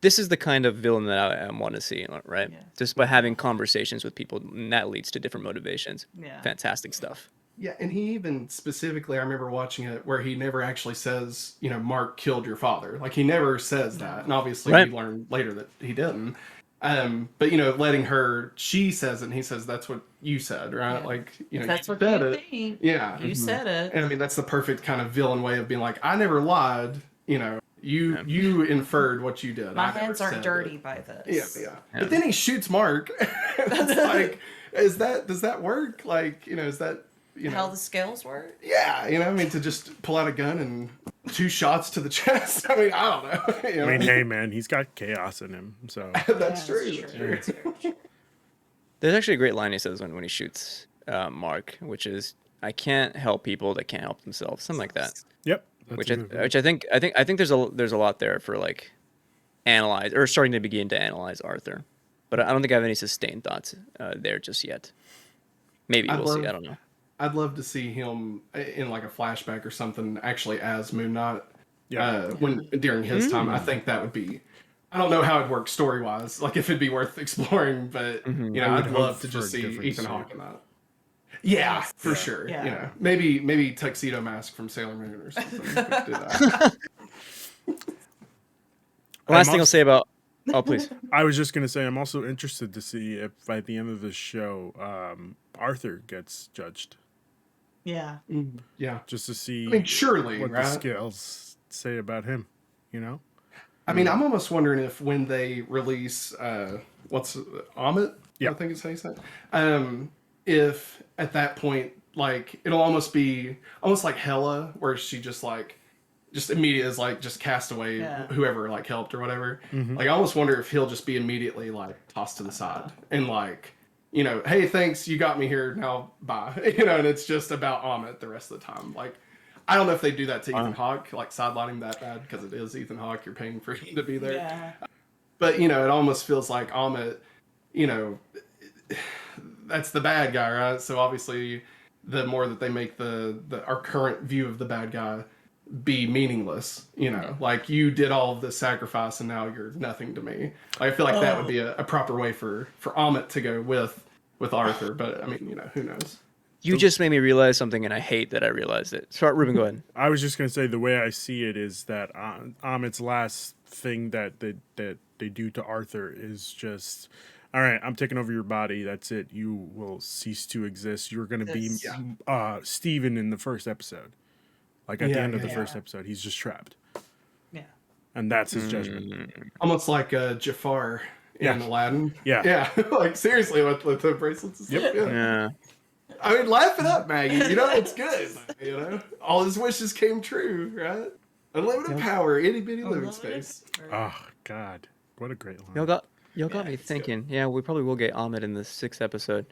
this is the kind of villain that I want to see, right? Yeah. Just by having conversations with people, and that leads to different motivations. Yeah. Fantastic stuff. Yeah, and he even specifically, I remember watching it where he never actually says, Mark killed your father. Like, he never says that. And obviously, Right. we learned later that he didn't. But, letting her, she says it, and he says, that's what you said, right? Yeah. Like, If that's you what said you it. think. Yeah. You said it. And I mean, that's the perfect kind of villain way of being like, I never lied, you inferred what you did. My I never hands aren't said dirty it. by this. Yeah. But then he shoots Mark. It's like, does that work? Like, is that, How the scales work? yeah, to just pull out a gun and 2 shots to the chest. I mean, I don't know. I mean, hey, man, he's got chaos in him. So That's Yeah, true. That's true. There's actually a great line he says when he shoots Mark, which is, I can't help people that can't help themselves, something like that. Yep. That's Which a I, good one. which I think there's a lot there for like analyze or starting to begin to analyze Arthur, but I don't think I have any sustained thoughts there just yet. Maybe we'll see. I don't know. I'd love to see him in like a flashback or something, actually as Moon Knight. Yeah. When during his time, I think that would be. I don't know how it'd work story wise, like if it'd be worth exploring, but Mhm. I would I'd hope love to for just a see different Ethan suit. Hawke in that. Yeah, for Yeah. sure. Yeah. You know, maybe tuxedo mask from Sailor Moon or something. Could do that. Last thing I'll say about. Oh, please. I was just gonna say I'm also interested to see if by the end of the show, Arthur gets judged, Yeah. Yeah, just to see I mean, surely, what the right? scales say about him. You know? I mean, I'm almost wondering if when they release what's Amit, Yeah. I think it's how you say it. If at that point, like it'll almost be almost like Hela, where she just immediate is like just cast away Yeah. whoever like helped or whatever. Mhm. Like I almost wonder if he'll just be immediately like tossed to the side and like, you know, hey, thanks, you got me here, now bye. You know, and it's just about Amit the rest of the time. Like I don't know if they do that to Ethan Hawke, like sideline him that bad because it is Ethan Hawke, you're paying for him to be there. Yeah. But you know, it almost feels like Amit, you know, that's the bad guy, right? So obviously, the more that they make the our current view of the bad guy be meaningless, you know, like you did all of this sacrifice and now you're nothing to me. Like, I feel like that would be a proper way for Amit to go with Arthur. But I mean, you know, who knows? You just made me realize something, and I hate that I realized it. Sorry, Ruben, go ahead. I was just gonna say the way I see it is that Amit's last thing that they do to Arthur is just, all right, I'm taking over your body. That's it. You will cease to exist. You're gonna be Steven in the first episode. Like at the end of the first episode, he's just trapped, Yeah. and that's his judgment. Almost like Jafar in Aladdin. Yeah. Yeah. Like seriously, with the bracelets and stuff. Yeah. Yeah. I mean, laugh it up, Maggie. You know, it's good. You know, all his wishes came true, right? Unlimited power, itty bitty living space. Oh God, what a great line. Y'all got me thinking. Yeah, we probably will get Ahmed in the 6th episode,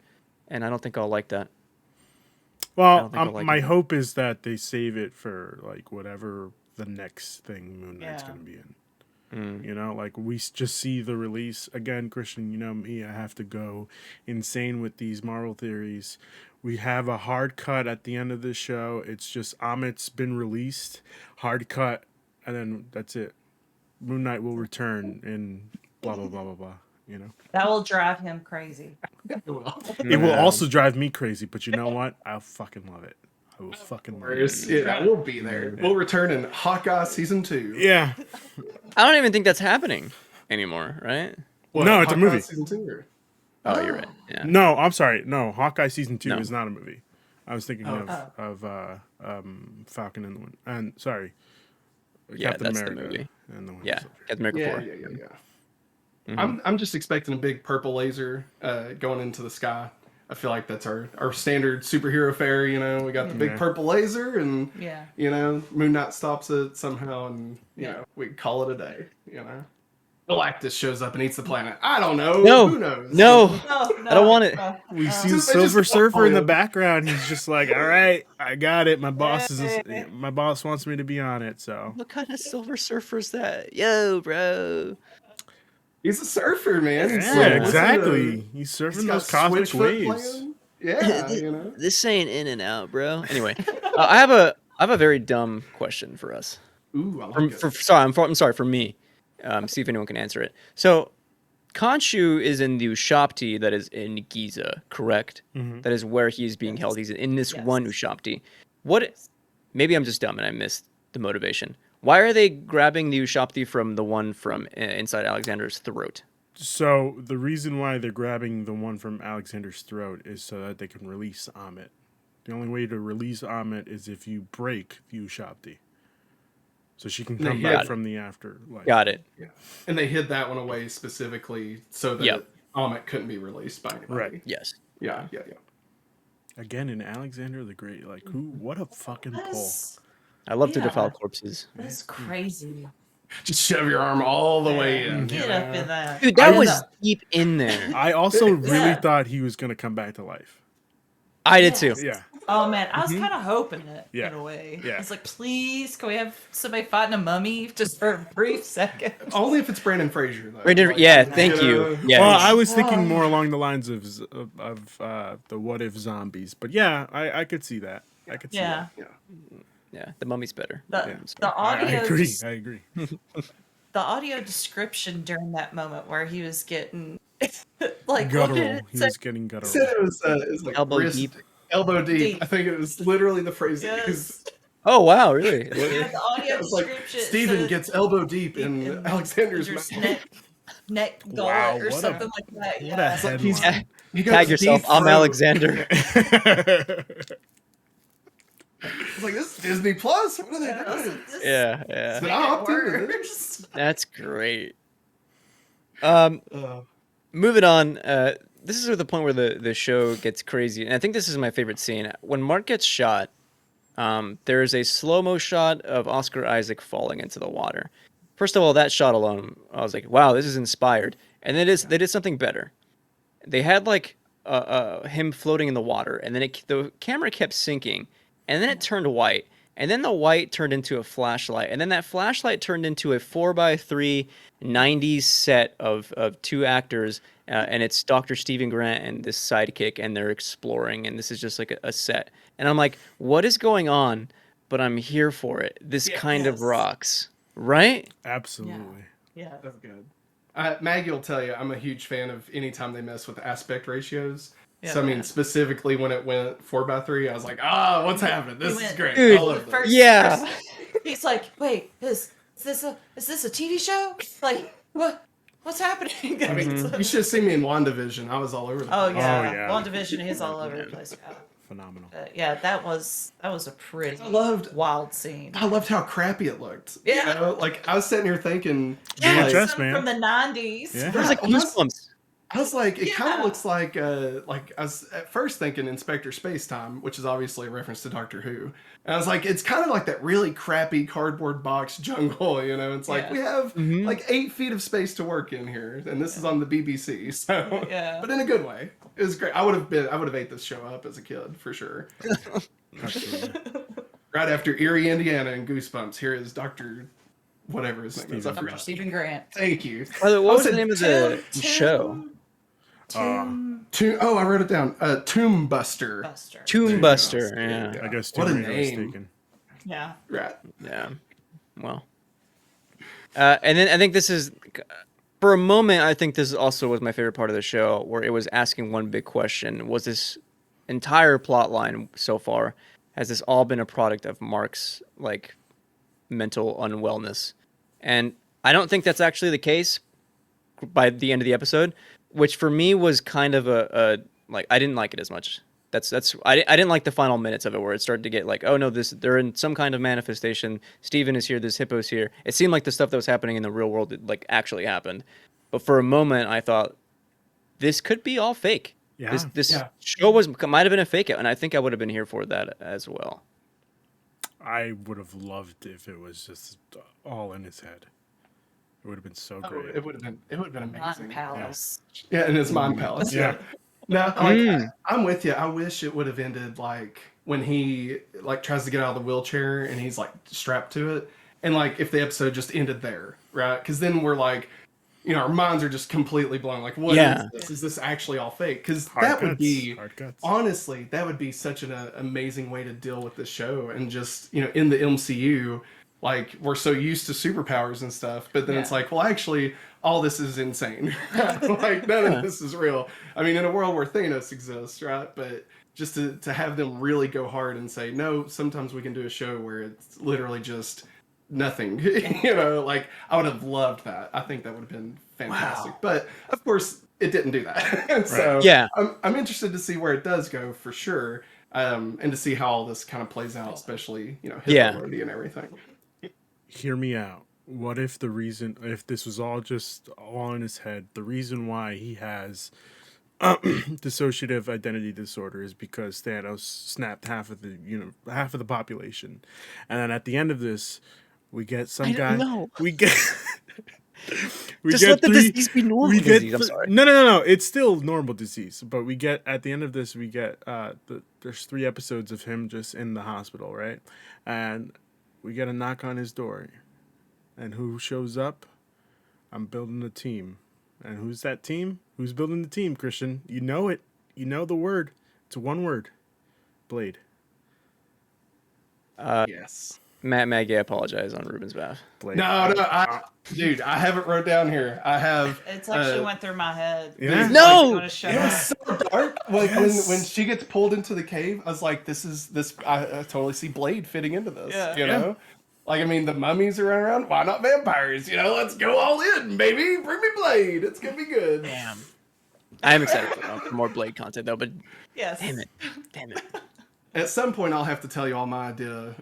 and I don't think I'll like that. Well, think I'll like my it. hope is that they save it for like whatever the next thing Moon Knight's Yeah. going to be in. You know, like just see the release again. Christian, you know me, I have to go insane with these Marvel theories. We have a hard cut at the end of the show. It's just Amit's been released, hard cut, and then that's it. Moon Knight will return in blah blah blah blah blah. You know, That will drive him crazy. Well, it will also drive me crazy, but you know what? I'll fucking love it. I will fucking love it. yeah, we'll be there. We'll return in Hawkeye season 2. Yeah. I don't even think that's happening anymore, right? What, No, it's a Hawkeye movie. Season 2 or? Oh, you're right. Yeah. No, I'm sorry. No, Hawkeye season 2 No. is not a movie. I was thinking of Falcon and the Winter. And sorry, Yeah, Captain that's the America movie. and the Winter Yeah, Soldier. Captain America Yeah, 4. yeah. I'm just expecting a big purple laser going into the sky. I feel like that's our standard superhero fare. You know, we got the big Yeah. purple laser, and Yeah. you know, Moon Knight stops it somehow, and you know, we call it a day. You know, Galactus shows up and eats the planet. I don't know. No, Who knows? no, No, I don't want it. We see They just Silver got Surfer in the Mario. background. He's just like, all right, I got it. My boss Yay. my boss wants me to be on it. So What kind of Silver Surfer's that? Yo, bro. He's a surfer, man. He's yeah, like, exactly. He's He's surfing got those cosmic Switchfoot waves. playing. Yeah, you know. This ain't in and out, bro. Anyway, I have a very dumb question for us. Ooh, I like it. I'm sorry for me. See if anyone can answer it. So, Khonshu is in the Ushapti that is in Giza, correct? Mhm. That is where he is being held. He's in this Yes. one Ushapti. What? Maybe I'm just dumb and I missed the motivation. Why are they grabbing the Ushapti from the one from inside Alexander's throat? So the reason why they're grabbing the one from Alexander's throat is so that they can release Amit. The only way to release Amit is if you break the Ushapti. So she can come Got back it. from the afterlife. Got it. And they hid that one away specifically so that Yep. Amit couldn't be released by anybody. Right. Yes. Yeah. Again, in Alexander the Great, like what a fucking pull. That's, I love to Yeah. defile corpses. that's crazy. Just shove your arm all the way in. Get up in that. Dude, that I was know. deep in there. I also really Yeah. thought he was gonna come back to life. I did too. Yeah. Oh man, I was Mhm. kind of hoping it Yeah. in a way. Yeah. I was like, please, can we have somebody fighting a mummy just for a brief second? Only if it's Brandon Fraser, though. Brandon, Like, yeah, know. thank you. know, Yeah. Well, I was thinking more along the lines of the what if zombies, but yeah, I could see that. I could see Yeah. that. Yeah, the mummy's better. The, Yeah. the I audio agree. des- I agree. the audio description during that moment where he was getting like what did Guttural. it He say? was getting He guttural. said it was like Elbow wrist deep. elbow deep. Deep. I think it was literally the phrase that he Yes. used. Oh wow, really? Yeah, the audio It was like description Steven says gets elbow deep in in Alexander's mouth. neck gullet Wow, or what a- something like that. What Yeah. a It's like he's- headline. He goes Tag yourself. deep I'm throat. Alexander. It's like, this is Disney Plus. What are they Yeah, doing? this- Yeah, this yeah. But made I it opted into worse. That's great. Uh, Moving on. This is the point where the show gets crazy, and I think this is my favorite scene. When Mark gets shot, there is a slow-mo shot of Oscar Isaac falling into the water. First of all, that shot alone, I was like, wow, this is inspired. And then they did something better. They had like him floating in the water, and then the camera kept sinking, and then it turned white, and then the white turned into a flashlight, and then that flashlight turned into a 4x3 90s set of two actors, and it's Dr. Stephen Grant and this sidekick, and they're exploring, and this is just like a set. And I'm like, what is going on? But I'm here for it. This kind of Yes. rocks, right? Absolutely. Yeah. That's good. Maggie will tell you, I'm a huge fan of anytime they mess with aspect ratios. Yeah, So I mean, man. specifically when it went 4x3, I was like, what's happening? This is went- great. Dude, I love this. First- Yeah. He's like, wait, is this a TV show? Like, what's happening? I mean, you should have seen me in WandaVision. I was all over the Oh place. yeah, yeah. WandaVision is all over the place. Phenomenal. Yeah, that was a pretty I loved wild scene. I loved how crappy it looked. Yeah. You know? Like I was sitting here thinking, Yeah, like, just- Something man. from the '90s. Yeah. There's like I was- goosebumps. I was like, it kind Yeah. of looks like I was at first thinking Inspector Spacetime, which is obviously a reference to Doctor Who. And I was like, it's kind of like that really crappy cardboard box jungle, you know? It's like, Yeah. we have Mhm. like 8 feet of space to work in here, and this is on the BBC, so. Yeah. But in a good way. It was great. I would have ate this show up as a kid, for sure. Absolutely. Right after Erie, Indiana and Goosebumps, here is Dr. whatever his name is. I Stephen forgot. Stephen Grant. Thank you. By the way, what was the said name of the show? I wrote it down. Tomb Buster. Buster. Tomb Buster. Yeah. Yeah. I guess What a Tomb Raider was name. taken. Yeah. Right. Yeah. Well. And then I think this is, for a moment, I think this also was my favorite part of the show, where it was asking one big question: was this entire plot line so far, has this all been a product of Mark's like mental unwellness? And I don't think that's actually the case by the end of the episode, which for me was kind of a like, I didn't like it as much. I didn't like the final minutes of it, where it started to get like, oh no, they're in some kind of manifestation. Steven is here, this hippo's here. It seemed like the stuff that was happening in the real world like actually happened. But for a moment I thought this could be all fake. Yeah. Yeah. Show might have been a fake out, and I think I would have been here for that as well. I would have loved if it was just all in his head. It would have been so Oh, great. it would have been Mind amazing. Palace. Yeah, in his mind palace. Yeah. No, like I'm with you. I wish it would have ended like when he like tries to get out of the wheelchair and he's like strapped to it, and like if the episode just ended there, right? Because then we're like, you know, our minds are just completely blown. Like, what Yeah. is this? Is this actually all fake? Because Hard that would cuts, be hard cuts. honestly, that would be such an amazing way to deal with the show, and just, you know, in the MCU, like we're so used to superpowers and stuff, but then it's Yeah. like, well, actually, all this is insane. Like none of this is real. I mean, in a world where Thanos exists, right? But just to have them really go hard and say, no, sometimes we can do a show where it's literally just nothing. You know, like I would have loved that. I think that would have been fantastic. Wow. But of course, it didn't do that. So Yeah. I'm interested to see where it does go for sure, and to see how all this kind of plays out, especially, you know, Yeah. Hippo and everything. Hear me out. What if if this was all just all in his head, the reason why he has dissociative identity disorder is because Thanos snapped half of the population, and then at the end of this, we get some I guy. don't know. We get We Just get let the three. disease be normal We get disease. I'm sorry. no. It's still normal disease, but we get at the end of this, we get there's 3 episodes of him just in the hospital, right? And we get a knock on his door, and who shows up? I'm building a team, and who's that team? Who's building the team, Christian? You know it. You know the word. It's one word. Blade. Yes. Maggie, I apologize on Ruben's behalf. Blade. No, dude, I have it wrote down here. I have. It's actually went through my head. Yeah. It's No! like gonna show It was up. so dark. Like Yes. when she gets pulled into the cave, I was like, this. I totally see Blade fitting into this. Yeah. You know, like I mean, the mummies are running around. Why not vampires? You know, let's go all in, baby. Bring me Blade. It's gonna be good. Damn. I am excited for more Blade content though, but Yes. damn it. Damn it. At some point, I'll have to tell you all my idea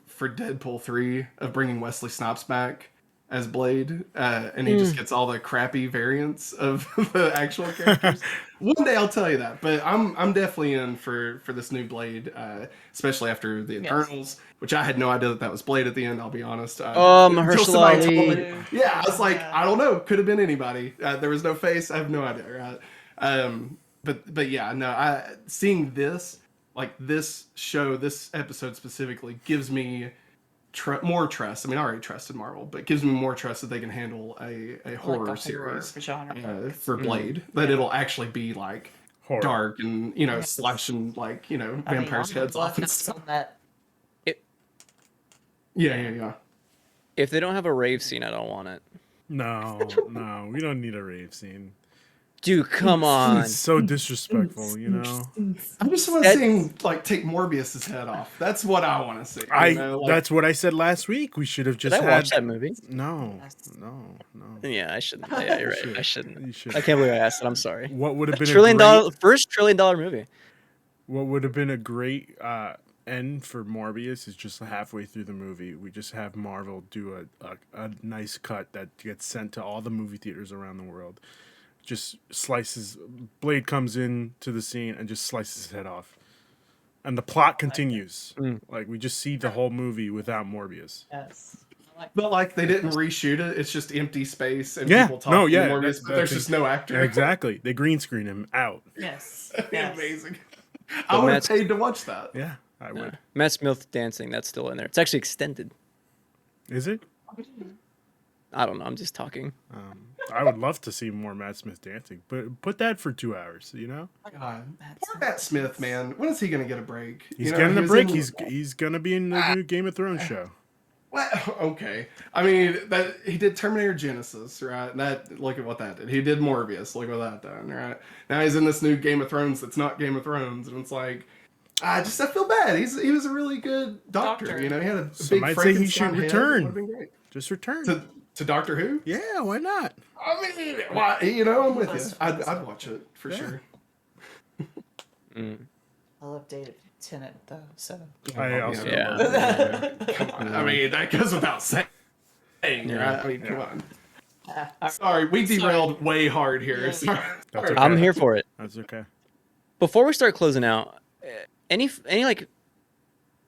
for Deadpool 3 of bringing Wesley Snipes back as Blade, and he just gets all the crappy variants of the actual characters. One day I'll tell you that, but I'm definitely in for this new Blade, especially after the Eternals, which I had no idea that was Blade at the end. I'll be honest. Until Mahershala somebody told Ali. me. Yeah, I was like, Yeah. I don't know, could have been anybody. There was no face. I have no idea. Right? But yeah, no. Seeing this. Like this show, this episode specifically, gives me more trust. I mean, I already trusted Marvel, but it gives me more trust that they can handle a horror Like a series genre. for Blade. That it'll actually be like Horror. dark and slashing like vampires' heads off and stuff. On that. Yeah. If they don't have a rave scene, I don't want it. No, we don't need a rave scene. Dude, come on. It's so disrespectful, you know. I just want to see him like take Morbius's head off. That's what I want to see. You know? Like, That's what I said last week. We should have just Did I watch that movie? No. Yeah, I shouldn't. Yeah, you're right. I shouldn't. You should. I can't believe I asked it. I'm sorry. What would have been First $1 trillion movie. What would have been a great end for Morbius is just halfway through the movie, we just have Marvel do a nice cut that gets sent to all the movie theaters around the world. Just slices. Blade comes in to the scene and just slices his head off, and the plot continues. Like we just see the whole movie without Morbius. Yes. but like they didn't reshoot it. It's just empty space and Yeah, people talking no, yeah, to Morbius, that's- but there's that's just no actor. Exactly. They green screen him out. Yes. That'd be Yes. amazing. I would have Matt's- paid to watch that. Yeah, I would. Matt Smith dancing. That's still in there. It's actually extended. Is it? I don't know. I'm just talking. I would love to see more Matt Smith dancing, but put that for 2 hours. You know, God. Poor Matt Smith, man. When is he gonna get a break? he's You know, getting he a was break. in- He's gonna be in the new Game of Thrones show. Well, okay. I mean, that he did Terminator Genesis, right? That look at what that did. He did Morbius. Look what that done, right? Now he's in this new Game of Thrones that's not Game of Thrones, and it's like, I feel bad. he was a really good doctor. You know, he had a Some big might say he should Frankenstein head. return. Would've been great. Just return. To Doctor Who? Yeah, why not? I mean, why? You know, I'm with you. I'd watch it for Yeah. sure. I'll update it. Tenet though, so I also Yeah. Come on. I mean, that goes without saying, Yeah. right? I mean, come on. Sorry, we derailed way hard here. Yeah. Sorry. That's okay. I'm here for it. That's okay. Before we start closing out, any like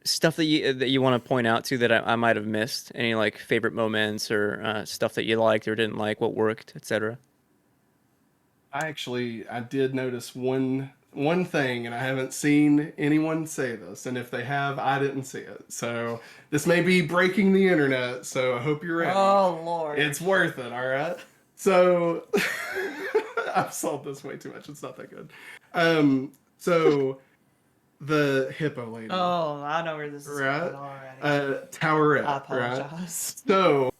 stuff that you want to point out to that I might have missed? Any like favorite moments or stuff that you liked or didn't like, what worked, etc. I did notice one thing, and I haven't seen anyone say this, and if they have, I didn't see it. So this may be breaking the internet, so I hope you're ready. oh Lord. It's worth it, all right? So I've sold this way too much. It's not that good. So the hippo lady, Oh, I know where this is right? going already. Towerette, I right? apologize. So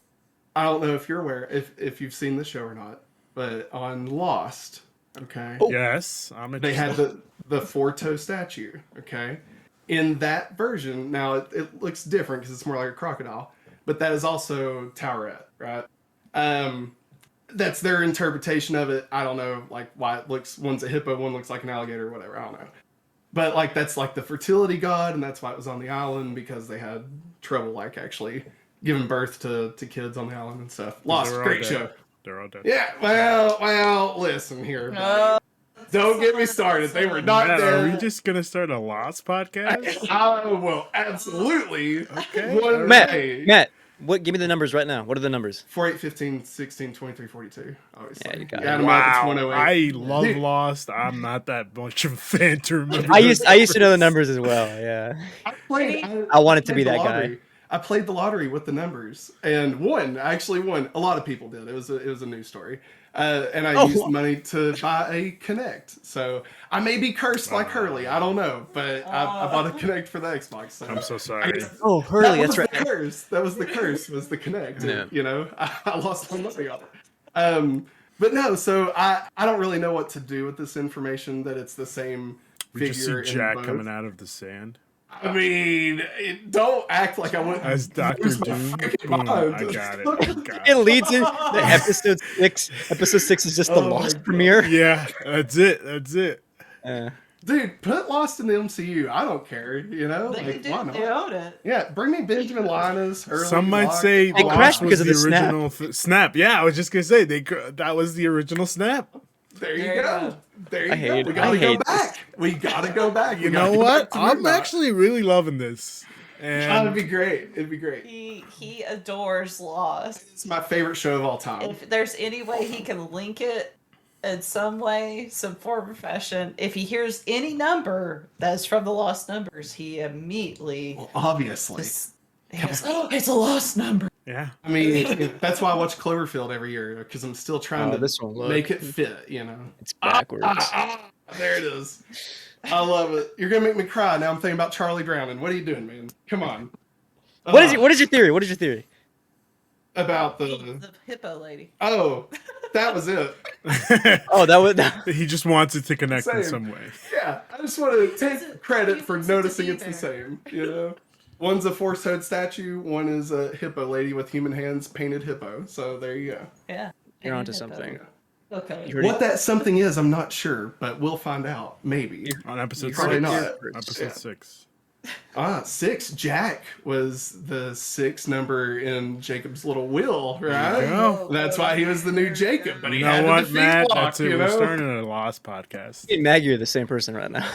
I don't know if you're aware, if you've seen the show or not, but on Lost, okay, Yes, I'm. they had the four-toe statue, okay? In that version, now it looks different because it's more like a crocodile, but that is also Towerette, right? That's their interpretation of it. I don't know, like, why it looks, one's a hippo, one looks like an alligator, whatever, I don't know. But, like, that's, like, the fertility god, and that's why it was on the island, because they had trouble, like, actually giving birth to kids on the island and stuff. Lost, They're all great dead. show. They're all dead. Yeah, well, listen here. buddy. Don't get me started. They were not Matt, there. are we just gonna start a Lost podcast? I will absolutely. Okay. One Matt, day. Matt, What? Give me the numbers right now. What are the numbers? 4, 8, 15, 16, 23, 42. Obviously. Yeah, you got it. Add them up, it's Wow, 108. I love Dude, Lost. I'm not that much of a fan to remember. I those used to know the numbers. numbers as well. Yeah. I wanted to played be the that guy. lottery. I played the lottery with the numbers and won. I actually won. A lot of people did. It was a news story. And I used money to buy a Kinect. So I may be cursed like Hurley. I don't know, but I bought a Kinect for the Xbox. So I'm so sorry. Oh, Hurley, that that's was right. the curse. That was the curse. Was the Kinect? Yeah. You know, I lost my money on it. But no. So I don't really know what to do with this information. That it's the same We figure just see in Jack both. coming out of the sand I mean, don't act like I went as Doctor lose my Doom. freaking Boom, mind. I got it. I got It it. leads in the episode 6. Episode 6 is just the Oh my Lost God. premiere. Yeah, that's it. That's it. Dude, put Lost in the MCU. I don't care. You know, They like, do. why They not? own it. Yeah, bring me Benjamin Linus. Hurley, Some might Locke. say They Lost crashed was because of the the snap. original snap. Yeah, I was just gonna say that was the original snap. There There you you go. go. There you I go. hate- We I gotta go hate this. back. We gotta go back. You We gotta know go back what? to I'm Murdoch. actually really loving this. That'd And be great. It'd be great. He adores Lost. It's my favorite show of all time. If there's any way he can link it in some way, some form or fashion, if he hears any number that's from the Lost numbers, he immediately Well, obviously. he goes, "Oh, it's a Lost number." yeah, I mean, that's why I watch Cloverfield every year because I'm still trying Oh, to this one, look. make it fit. You know. It's backwards. There it is. I love it. You're gonna make me cry. Now I'm thinking about Charlie drowning. What are you doing, man? Come on. What is your theory? What is your theory? About the? The hippo lady. Oh, that was it. Oh, that was he just wants it to connect in Same. some way. Yeah, I just want to take credit for wants it to noticing be it's the there. same. You know, one's a four-toed statue. One is a hippo lady with human hands, painted hippo. So there you go. Yeah. You're onto Hippo. something. Okay. You heard What that something is, I'm not sure, but we'll find out. Maybe. On episode Probably 6. not. Episode Yeah. 6. 6. Jack was the 6th number in Jacob's little wheel, right? There you go. That's why he was the new Jacob. But he You had know to what, defeat Matt? Locke, That's it. you We're know? starting a Lost podcast. Me and Maggie are the same person right now.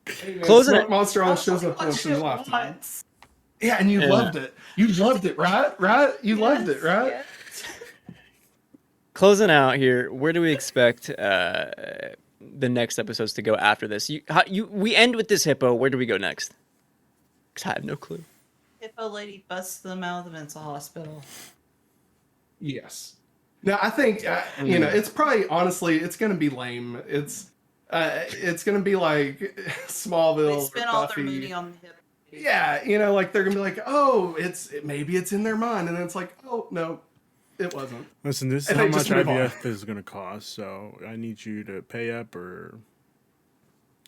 Hey, man, Closing Smoke it. Monster only I shows up watched once in it a lifetime. once. Yeah, and you Yeah. loved it. You loved it, right? Right? You loved it, Yes, right? yes. Closing out here, where do we expect the next episodes to go after this? We end with this hippo. Where do we go next? 'Cause I have no clue. Hippo lady busts them out of the mental hospital. Yes. Now I think you know it's probably honestly it's gonna be lame. It's gonna be like Smallville. They spend or all Buffy. their money on the hippo. Yeah, you know, like they're gonna be like, oh, maybe it's in their mind, and then it's like, oh no, it wasn't. Listen, this is And how they much just move on. IVF is going to cost, so I need you to pay up or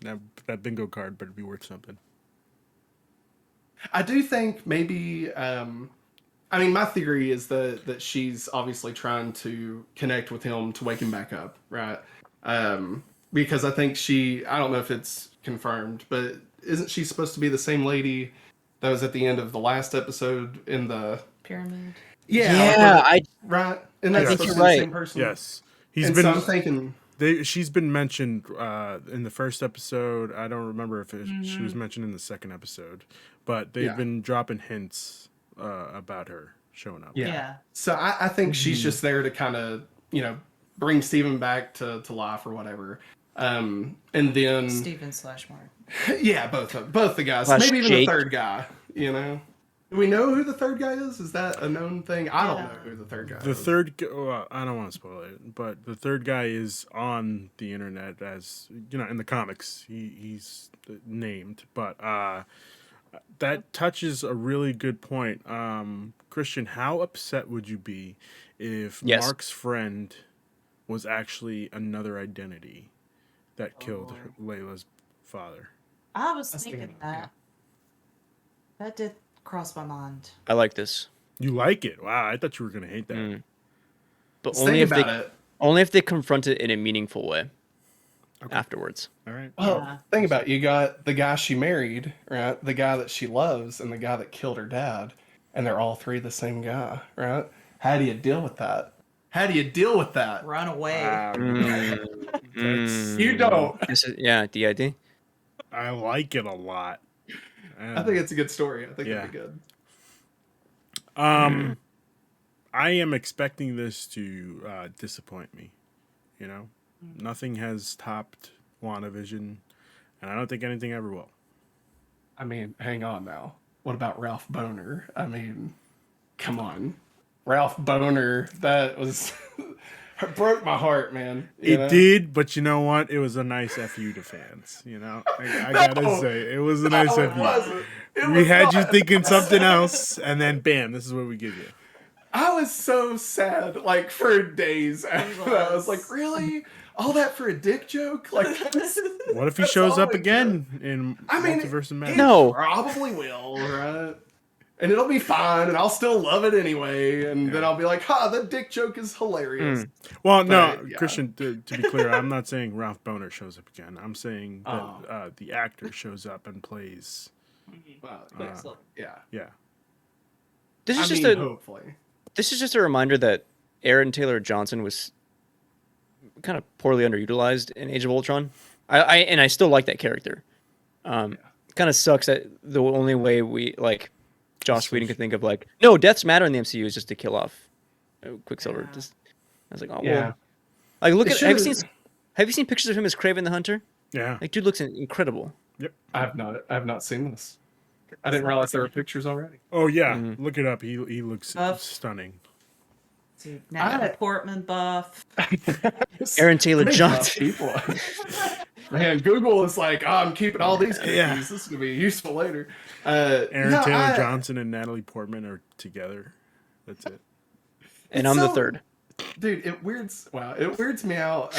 that bingo card better be worth something. I do think maybe. I mean, my theory is that she's obviously trying to connect with him to wake him back up, right? Because I think I don't know if it's confirmed, but isn't she supposed to be the same lady that was at the end of the last episode in the Pyramid. yeah, right? And that's I think supposed you're to be the right. same person. Yes. He's And been so I'm thinking, she's been mentioned in the first episode. I don't remember if she was mentioned in the second episode, but they've Yeah. been dropping hints about her showing up. Yeah. so I think she's just there to kind of bring Steven back to life or whatever. And then Steven / Mark. yeah, both the guys, Slash maybe even Jake. the third guy. Do we know who the third guy is? Is that a known thing? I don't Yeah. know who the third guy The is. well, I don't want to spoil it, but the third guy is on the internet as in the comics. He's named, but that touches a really good point. Cristian, how upset would you be if Yes. Mark's friend was actually another identity that killed Layla's father? I was was thinking thinking, that. That did cross my mind. I like this, You like it? Wow, I thought you were gonna hate that. but Let's only think if they about it. only if they confront it in a meaningful way afterwards. All right. Well, Yeah. think about it. You got the guy she married, right? The guy that she loves, and the guy that killed her dad, and they're all three the same guy, right? How do you deal with that? How do you deal with that? Run away. That's- You don't. Yeah, DID. I like it a lot. I think it's a good story. I think Yeah. it'd be good. I am expecting this to disappoint me. You know, nothing has topped WandaVision, and I don't think anything ever will. I mean, hang on now. What about Ralph Boner? I mean, come on. Ralph Boner, that was it broke my heart, man. You It know? did, but you know what? It was a nice fu to fans. You know, I gotta No. say, it was a nice No, it fu. wasn't. It We was had you not. thinking something else, and then bam, this is what we give you. I was so sad, like for days after that. I was like, really? All that for a dick joke? Like, What if he that's shows all up it again in I mean, Multiverse of he Madness? No. probably will, right? And it'll be fine, and I'll still love it anyway. And then I'll be like, "Ha, the dick joke is hilarious." Well, no, But, yeah. Christian. To be clear, I'm not saying Ralph Boner shows up again. I'm saying that Oh. the actor shows up and plays. Well, yeah. Yeah, This I is just mean, a hopefully. this is just a reminder that Aaron Taylor Johnson was kind of poorly underutilized in Age of Ultron. I still like that character. Kind of sucks that the only way we like Joss Whedon could think of like no deaths matter in the MCU is just to kill off Quicksilver. Yeah. Just I was like, oh Yeah. well. Like look It at have you should've- seen pictures of him as Kraven the Hunter? yeah. Like dude looks incredible. I have not seen this. I didn't realize there were pictures already. Oh yeah, Mm-hmm. look it up. He looks Buff. stunning. Dude, Natalie I- Portman buff. Aaron Taylor Many Johnson. tough people. Man, Google is like, oh, I'm keeping all these cookies. Yeah. This is gonna be useful later. Aaron no, Taylor Johnson and Natalie Portman are together. That's it. And It's I'm the so- third. Dude, it weirds me out.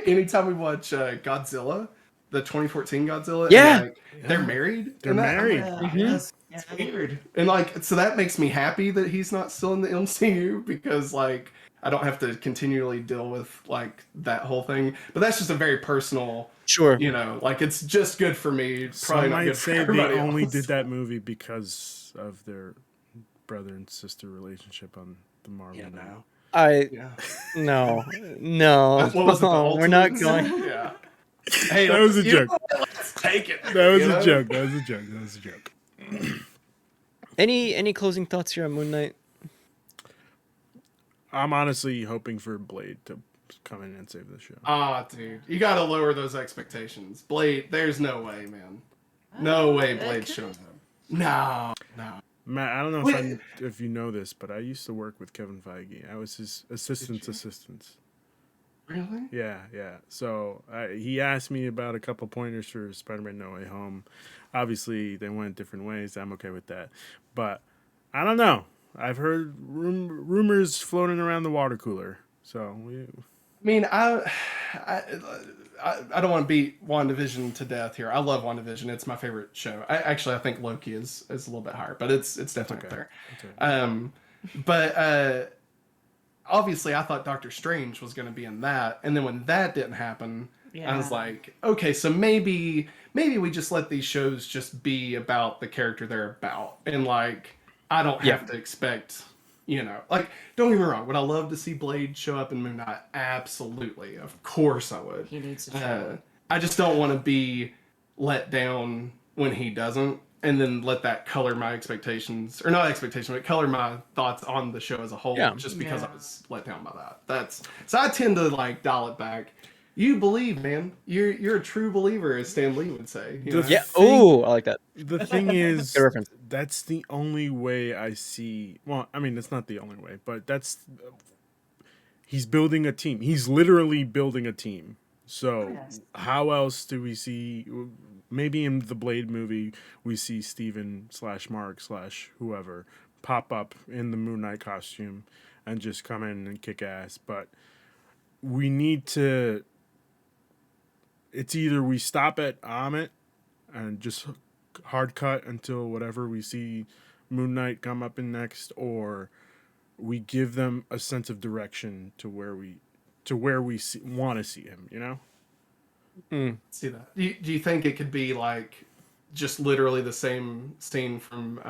Anytime we watch Godzilla, the 2014 Godzilla, Yeah. and, like, they're married. They're in that. I'm married. like, Yes. it's weird, and like, so that makes me happy that he's not still in the MCU because like I don't have to continually deal with like that whole thing. But that's just a very personal, Sure. you know, like it's just good for me. Probably Some not might good for say they everybody only else. did that movie because of their brother and sister relationship on the Marvel. Yeah, movie. no. I Yeah. no. What was it? The We're not Ultimate? going. Yeah. Hey, That was a you joke. know what? Let's take it. That was you a know? joke. That was a joke. That was a joke. Any closing thoughts here on Moon Knight? I'm honestly hoping for Blade to come in and save the show. Ah, dude, you gotta lower those expectations. Blade, there's no way, man. No way Blade's showing up. No, no. Matt, I don't know Wait. if you know this, but I used to work with Kevin Feige. I was his assistant's assistant. Really? Yeah, yeah. So he asked me about a couple pointers for Spider-Man No Way Home. Obviously, they went different ways. I'm okay with that. But I don't know. I've heard rumors floating around the water cooler. So I mean, I don't want to beat WandaVision to death here. I love WandaVision. It's my favorite show. I think Loki is a little bit higher, but it's definitely okay. up there. But obviously, I thought Doctor Strange was going to be in that, and then when that didn't happen, I was Yeah. like, okay, so maybe we just let these shows just be about the character they're about, and like I don't have to expect, you know, like don't get me wrong, would I love to see Blade show up in Moon Knight? Absolutely, of course I would. He needs to show. I just don't want to be let down when he doesn't, and then let that color my expectations, or not expectations, but color my thoughts on the show as a whole, Yeah. just because Yeah. I was let down by that. So I tend to like dial it back. You believe, man. You're a true believer, as Stan Lee would say. You The know? Yeah. thing- Oh, I like that. the thing is, Good reference. that's the only way I see. Well, I mean, it's not the only way, but he's building a team. He's literally building a team. So Yes. how else do we see? Maybe in the Blade movie, we see Steven / Mark / whoever pop up in the Moon Knight costume and just come in and kick ass. But we need to. It's either we stop at Amit and just hard cut until whatever we see Moon Knight come up in next, or we give them a sense of direction to where we want to see him. You know. See that? Do you think it could be like just literally the same scene from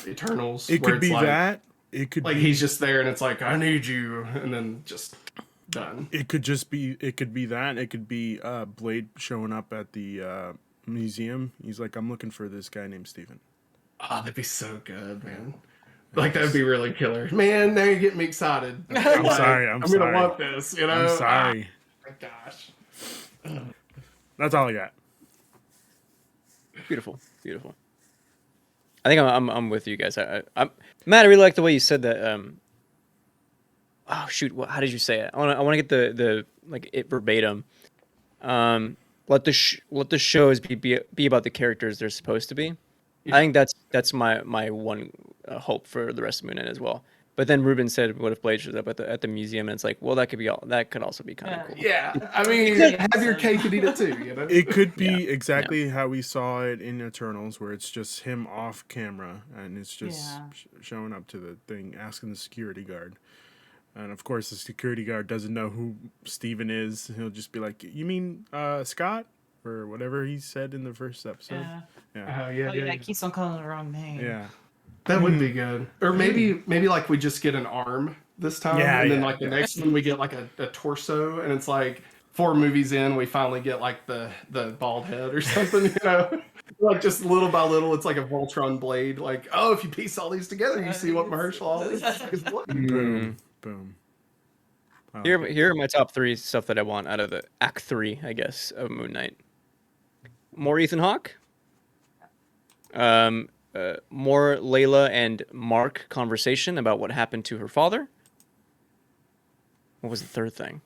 Eternals? It where could it's be like, that. It could like be. he's just there, and it's like I need you, and then just done. It could just be. It could be that. It could be Blade showing up at the museum. He's like, I'm looking for this guy named Steven. Oh, that'd be so good, man. Like that would be really killer. Man, now you're getting me excited. I'm sorry. I'm sorry. gonna want this, you know? I'm sorry. Oh, my gosh. That's all I got. Beautiful. I think I'm with you guys. I'm Matt. I really like the way you said that. Oh shoot! How did you say it? I want to get the like it verbatim. Let the shows be about the characters they're supposed to be. Yeah. I think that's my one hope for the rest of Moon Knight as well. But then Ruben said, "What if Blade shows up at the museum?" And it's like, well, that could also be kind of cool. Yeah, I mean, have your cake and eat it too, you know? It could be exactly how we saw it in Eternals, where it's just him off camera and it's just showing up to the thing, asking the security guard. And of course, the security guard doesn't know who Steven is. He'll just be like, "You mean Scott?" Or whatever he said in the first episode. Oh, yeah. Keeps on calling the wrong name. Yeah. That would be good. Or maybe like we just get an arm this time, and then like the next one we get like a torso, and it's like 4 movies in we finally get like the bald head or something, you know? Like just little by little, it's like a Voltron blade. Like, oh, if you piece all these together, you see what Mahershala is. Boom. Boom. Here are my top 3 stuff that I want out of the Act 3, I guess, of Moon Knight. More Ethan Hawke. More Layla and Mark conversation about what happened to her father. What was the third thing?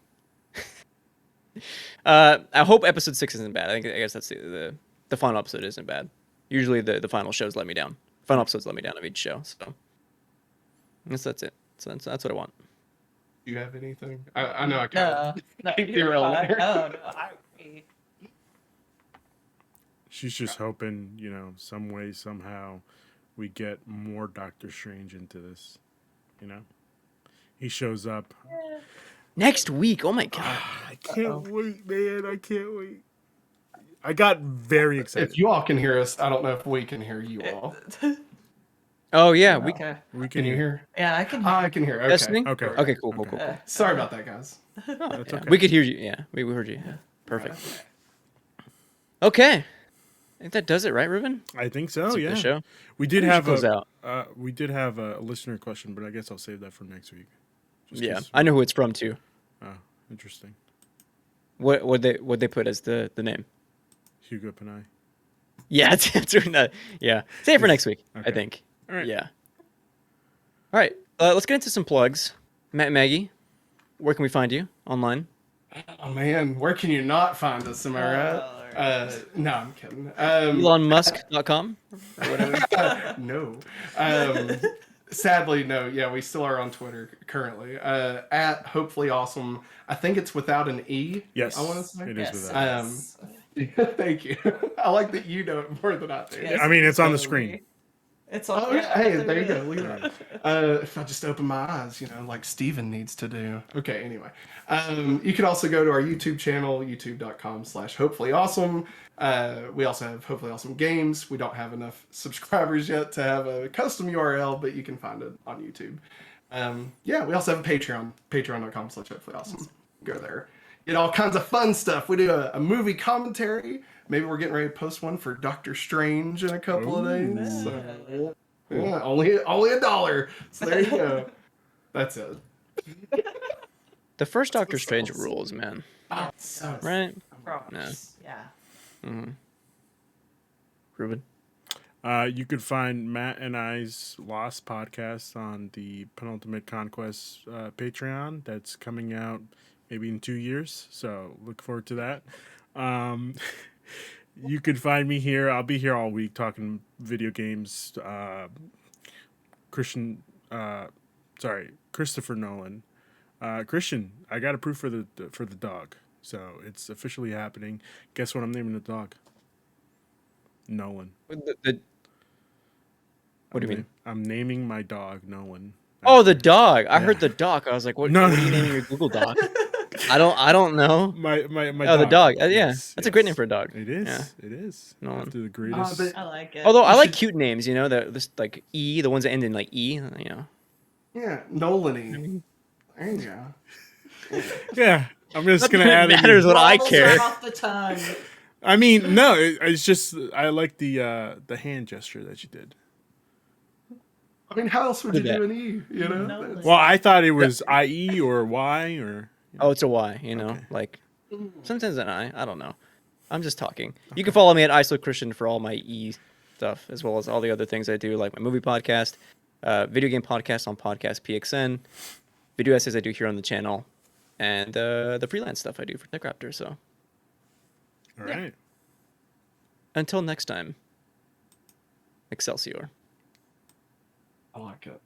I hope episode 6 isn't bad. I guess that's the final episode isn't bad. Usually the final shows let me down. Final episodes let me down of each show. So I guess that's it. So that's what I want. Do you have anything? I know I can't. No, Keep you're irrelevant. fine. No, I agree. She's just hoping, some way, somehow, we get more Doctor Strange into this. He shows up. Next week. Oh my god. I can't wait, man. I can't wait. I got very excited. If you all can hear us, I don't know if we can hear you all. Oh yeah, Okay. Can you hear? Yeah, I can. I can hear. Okay. Listening? Okay. Cool. Sorry about that, guys. That's Yeah, okay. we could hear you. Yeah, we heard you. Yeah. Perfect. Okay. I think that does it, right, Ruben? I think so. That's a Yeah. good show. We did We should have close a out. we did have a listener question, but I guess I'll save that for next week. Just Yeah, 'cause- I know who it's from too. Oh, interesting. What they put as the name? Hugo Panay. Yeah, it's not. Yeah, save it for next week. I Okay. think. All right. Yeah. All right. Let's get into some plugs. Matt, Maggie, where can we find you online? Oh man, where can you not find us, am I right? No, I'm kidding. ElonMusk.com or whatever. No. Sadly, no. Yeah, we still are on Twitter currently. At Hopefully Awesome. I think it's without an E. Yes. I want to say. It is Yes. with that. Thank you. I like that you know it more than I do. Yes. I mean, it's on the screen. It's all. Oh, yeah. Hey, there you go. is. Look at that. If I just open my eyes, like Steven needs to do. Okay, anyway. You can also go to our YouTube channel, youtube.com/hopefullyawesome. We also have Hopefully Awesome Games. We don't have enough subscribers yet to have a custom URL, but you can find it on YouTube. Yeah, we also have a Patreon, patreon.com/hopefullyawesome. Go there. Get all kinds of fun stuff. We do a movie commentary. Maybe we're getting ready to post one for Doctor Strange in a couple of days. So, yeah, only $1. So there you go. That's it. The first Doctor Strange rules, man. Oh, so Right? Props. Yeah. Ruben. You could find Matt and I's Lost podcast on the Penultimate Conquest Patreon. That's coming out maybe in 2 years. So look forward to that. You could find me here. I'll be here all week talking video games. Christopher Nolan. Christian, I got approved for the dog. So it's officially happening. Guess what I'm naming the dog? Nolan. What do you mean? I'm naming my dog Nolan. Oh, the dog. I heard the doc. I was like, what No, are no, you no. naming your Google Doc? I don't know. My Oh, the dog. Yeah, Yes, that's a great yes. name for a dog. It is. Yeah. It is. Nolan. After the greatest. but- I like it. Although I You like should- cute names, this like E, the ones that end in like E, Yeah, Nolan-y. There you go. Yeah. I'm just gonna Nothing add matters it. what I Vowels care. are off the tongue. I mean, no, it's just I like the hand gesture that you did. I mean, how else would you Did do an E? You know. No. That's- Well, I thought it was IE or Y or. Oh, it's a Y, Okay. like sometimes an I. I don't know. I'm just talking. You can follow me at Christian for all my E stuff, as well as all the other things I do, like my movie podcast, video game podcast on Podcast PXN, video essays I do here on the channel, and the freelance stuff I do for TechRaptor. So All right. until next time, Excelsior. I like it.